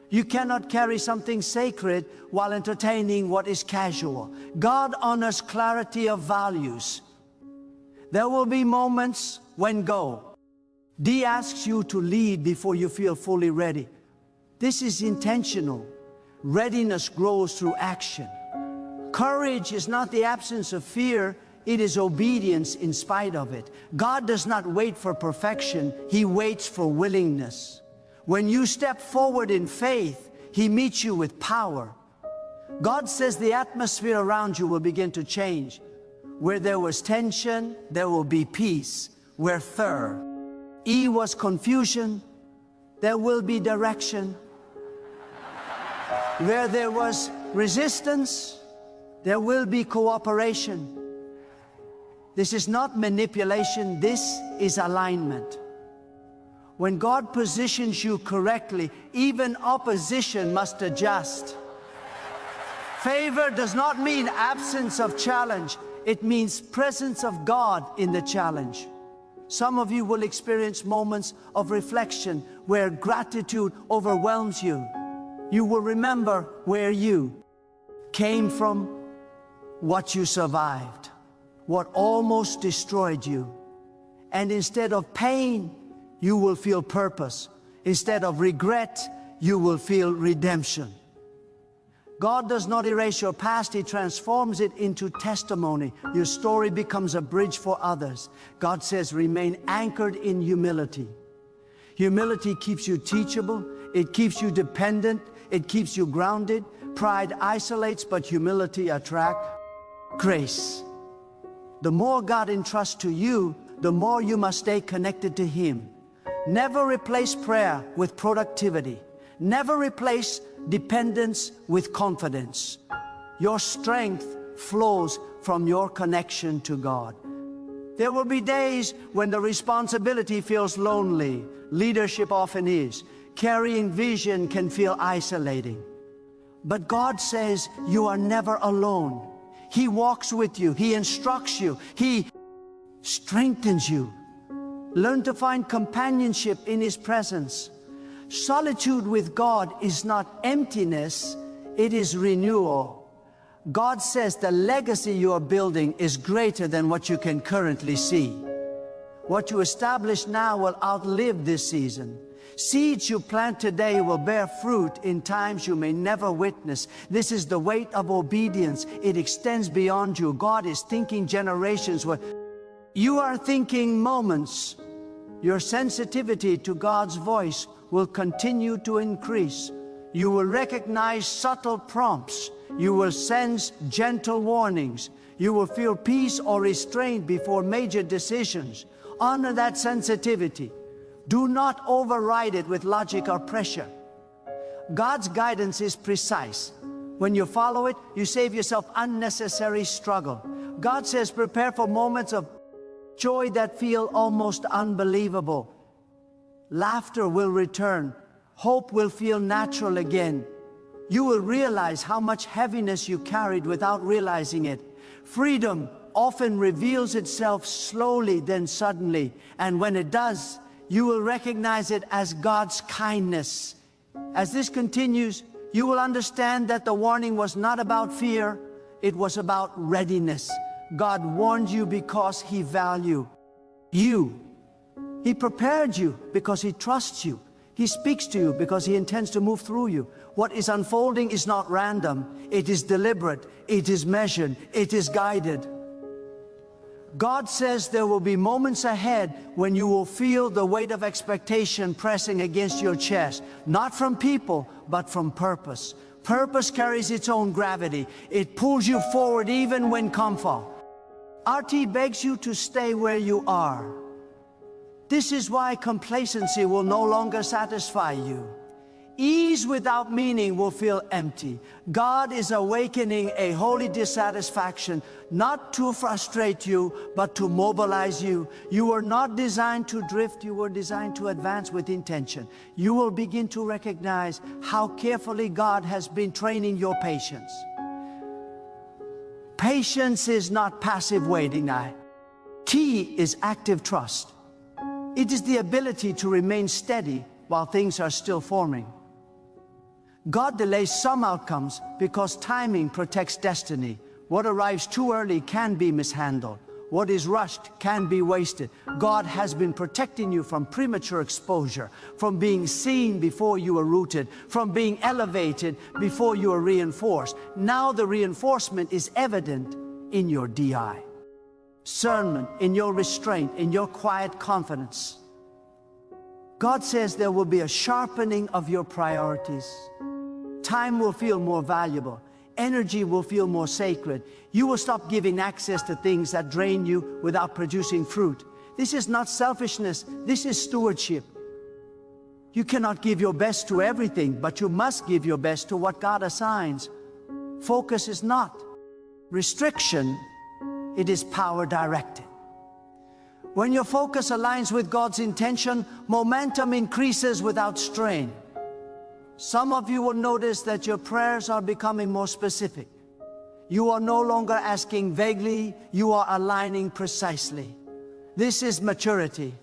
Speaker 1: You cannot carry something sacred while entertaining what is casual. God honors clarity of values. There will be moments when D asks you to lead before you feel fully ready. This is intentional. Readiness grows through action. Courage is not the absence of fear, it is obedience in spite of it. God does not wait for perfection, He waits for willingness. When you step forward in faith, He meets you with power. God says the atmosphere around you will begin to change. Where there was tension, there will be peace. Where was confusion, there will be direction. Where there was resistance, there will be cooperation. This is not manipulation, this is alignment. When God positions you correctly, even opposition must adjust. Favor does not mean absence of challenge, it means presence of God in the challenge. Some of you will experience moments of reflection where gratitude overwhelms you. You will remember where you came from, what you survived, what almost destroyed you. And instead of pain, you will feel purpose. Instead of regret, you will feel redemption. God does not erase your past, He transforms it into testimony. Your story becomes a bridge for others. God says, remain anchored in humility. Humility keeps you teachable, it keeps you dependent, it keeps you grounded. Pride isolates, but humility attracts grace. The more God entrusts to you, the more you must stay connected to Him. Never replace prayer with productivity. Never replace dependence with confidence. Your strength flows from your connection to God. There will be days when the responsibility feels lonely. Leadership often is. Carrying vision can feel isolating. But God says you are never alone. He walks with you. He instructs you. He strengthens you. Learn to find companionship in His presence. Solitude with God is not emptiness, it is renewal. God says the legacy you are building is greater than what you can currently see. What you establish now will outlive this season. Seeds you plant today will bear fruit in times you may never witness. This is the weight of obedience. It extends beyond you. God is thinking generations where you are thinking moments. Your sensitivity to God's voice will continue to increase. You will recognize subtle prompts. You will sense gentle warnings. You will feel peace or restraint before major decisions. Honor that sensitivity. Do not override it with logic or pressure. God's guidance is precise. When you follow it, you save yourself unnecessary struggle. God says, prepare for moments of joy that feel almost unbelievable. Laughter will return. Hope will feel natural again. You will realize how much heaviness you carried without realizing it. Freedom often reveals itself slowly, then suddenly. And when it does, you will recognize it as God's kindness. As this continues, you will understand that the warning was not about fear, it was about readiness. God warned you because He valued you. He prepared you because He trusts you. He speaks to you because He intends to move through you. What is unfolding is not random. It is deliberate. It is measured. It is guided. God says there will be moments ahead when you will feel the weight of expectation pressing against your chest, not from people, but from purpose. Purpose carries its own gravity. It pulls you forward even when comfort. RT begs you to stay where you are. This is why complacency will no longer satisfy you. Ease without meaning will feel empty. God is awakening a holy dissatisfaction, not to frustrate you, but to mobilize you. You were not designed to drift, you were designed to advance with intention. You will begin to recognize how carefully God has been training your patience. Patience is not passive waiting. T is active trust. It is the ability to remain steady while things are still forming. God delays some outcomes because timing protects destiny. What arrives too early can be mishandled. What is rushed can be wasted. God has been protecting you from premature exposure, from being seen before you are rooted, from being elevated before you are reinforced. Now the reinforcement is evident in your DI. Discernment, in your restraint, in your quiet confidence. God says there will be a sharpening of your priorities. Time will feel more valuable. Energy will feel more sacred. You will stop giving access to things that drain you without producing fruit. This is not selfishness, this is stewardship. You cannot give your best to everything, but you must give your best to what God assigns. Focus is not restriction, it is power directed. When your focus aligns with God's intention, momentum increases without strain. Some of you will notice that your prayers are becoming more specific. You are no longer asking vaguely, you are aligning precisely. This is maturity.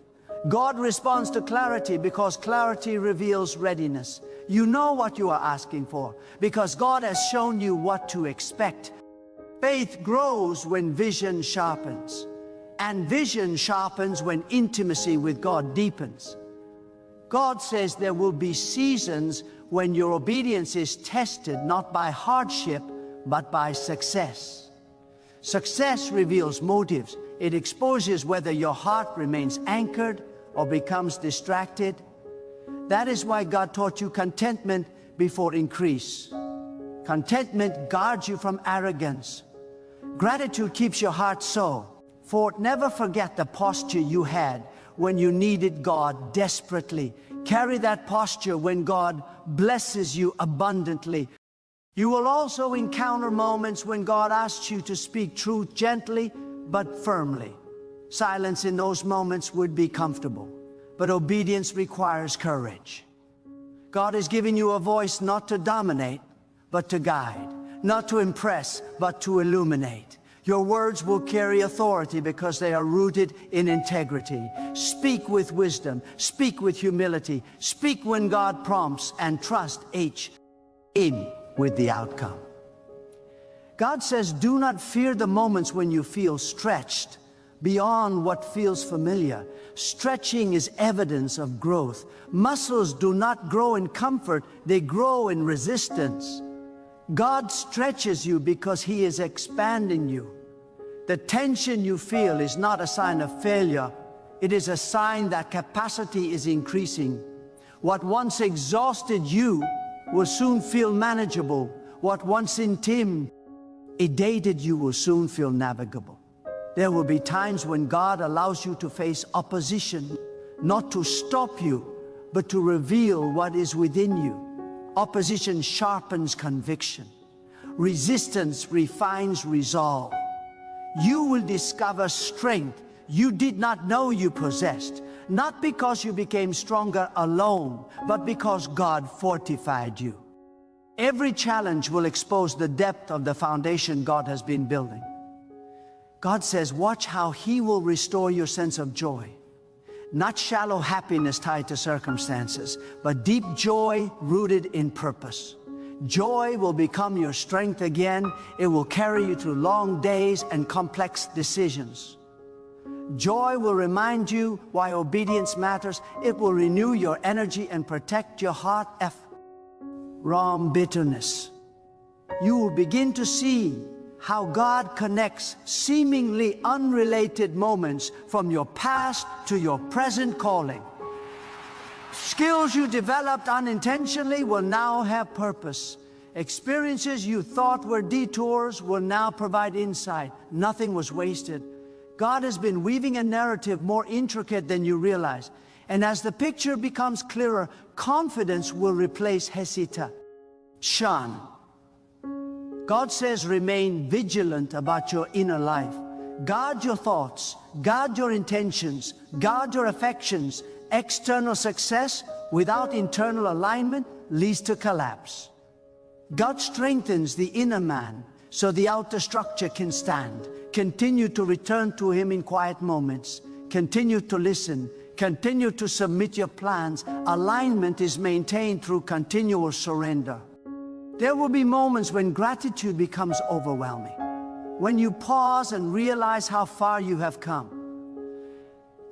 Speaker 1: God responds to clarity because clarity reveals readiness. You know what you are asking for because God has shown you what to expect. Faith grows when vision sharpens, and vision sharpens when intimacy with God deepens. God says there will be seasons when your obedience is tested not by hardship, but by success. Success reveals motives. It exposes whether your heart remains anchored or becomes distracted. That is why God taught you contentment before increase. Contentment guards you from arrogance. Gratitude keeps your heart so. For never forget the posture you had when you needed God desperately. Carry that posture when God blesses you abundantly. You will also encounter moments when God asks you to speak truth gently but firmly. Silence in those moments would be comfortable, but obedience requires courage. God has given you a voice not to dominate, but to guide, not to impress, but to illuminate. Your words will carry authority because they are rooted in integrity. Speak with wisdom. Speak with humility. Speak when God prompts, and trust in with the outcome. God says, do not fear the moments when you feel stretched beyond what feels familiar. Stretching is evidence of growth. Muscles do not grow in comfort, they grow in resistance. God stretches you because He is expanding you. The tension you feel is not a sign of failure. It is a sign that capacity is increasing. What once exhausted you will soon feel manageable. What once intimidated you will soon feel navigable. There will be times when God allows you to face opposition, not to stop you, but to reveal what is within you. Opposition sharpens conviction. Resistance refines resolve. You will discover strength you did not know you possessed, not because you became stronger alone, but because God fortified you. Every challenge will expose the depth of the foundation God has been building. God says, watch how He will restore your sense of joy. Not shallow happiness tied to circumstances, but deep joy rooted in purpose. Joy will become your strength again. It will carry you through long days and complex decisions. Joy will remind you why obedience matters. It will renew your energy and protect your heart from bitterness. You will begin to see how God connects seemingly unrelated moments from your past to your present calling. Skills you developed unintentionally will now have purpose. Experiences you thought were detours will now provide insight. Nothing was wasted. God has been weaving a narrative more intricate than you realize. And as the picture becomes clearer, confidence will replace hesitation. God says, remain vigilant about your inner life. Guard your thoughts, guard your intentions, guard your affections. External success without internal alignment leads to collapse. God strengthens the inner man so the outer structure can stand. Continue to return to Him in quiet moments. Continue to listen. Continue to submit your plans. Alignment is maintained through continual surrender. There will be moments when gratitude becomes overwhelming, when you pause and realize how far you have come.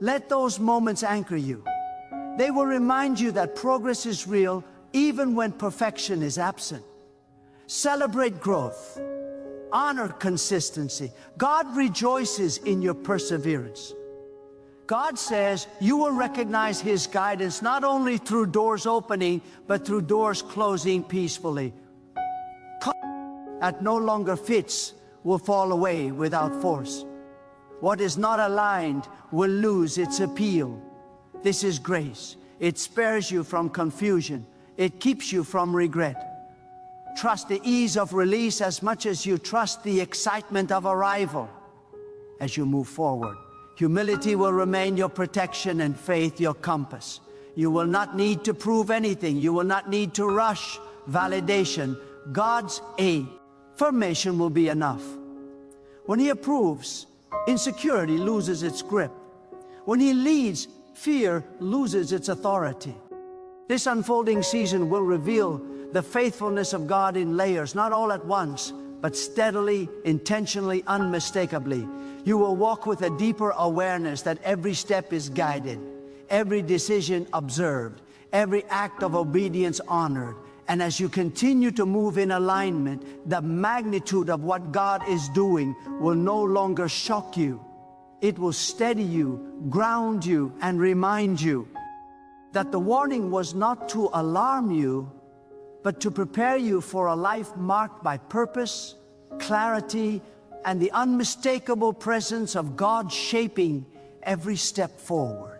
Speaker 1: Let those moments anchor you. They will remind you that progress is real even when perfection is absent. Celebrate growth. Honor consistency. God rejoices in your perseverance. God says you will recognize His guidance not only through doors opening, but through doors closing peacefully. That no longer fits will fall away without force. What is not aligned will lose its appeal. This is grace. It spares you from confusion. It keeps you from regret. Trust the ease of release as much as you trust the excitement of arrival. As you move forward, humility will remain your protection and faith your compass. You will not need to prove anything. You will not need to rush validation. God's affirmation will be enough. When He approves, insecurity loses its grip. When He leads, fear loses its authority. This unfolding season will reveal the faithfulness of God in layers, not all at once, but steadily, intentionally, unmistakably. You will walk with a deeper awareness that every step is guided, every decision observed, every act of obedience honored. And as you continue to move in alignment, the magnitude of what God is doing will no longer shock you. It will steady you, ground you, and remind you that the warning was not to alarm you, but to prepare you for a life marked by purpose, clarity, and the unmistakable presence of God shaping every step forward.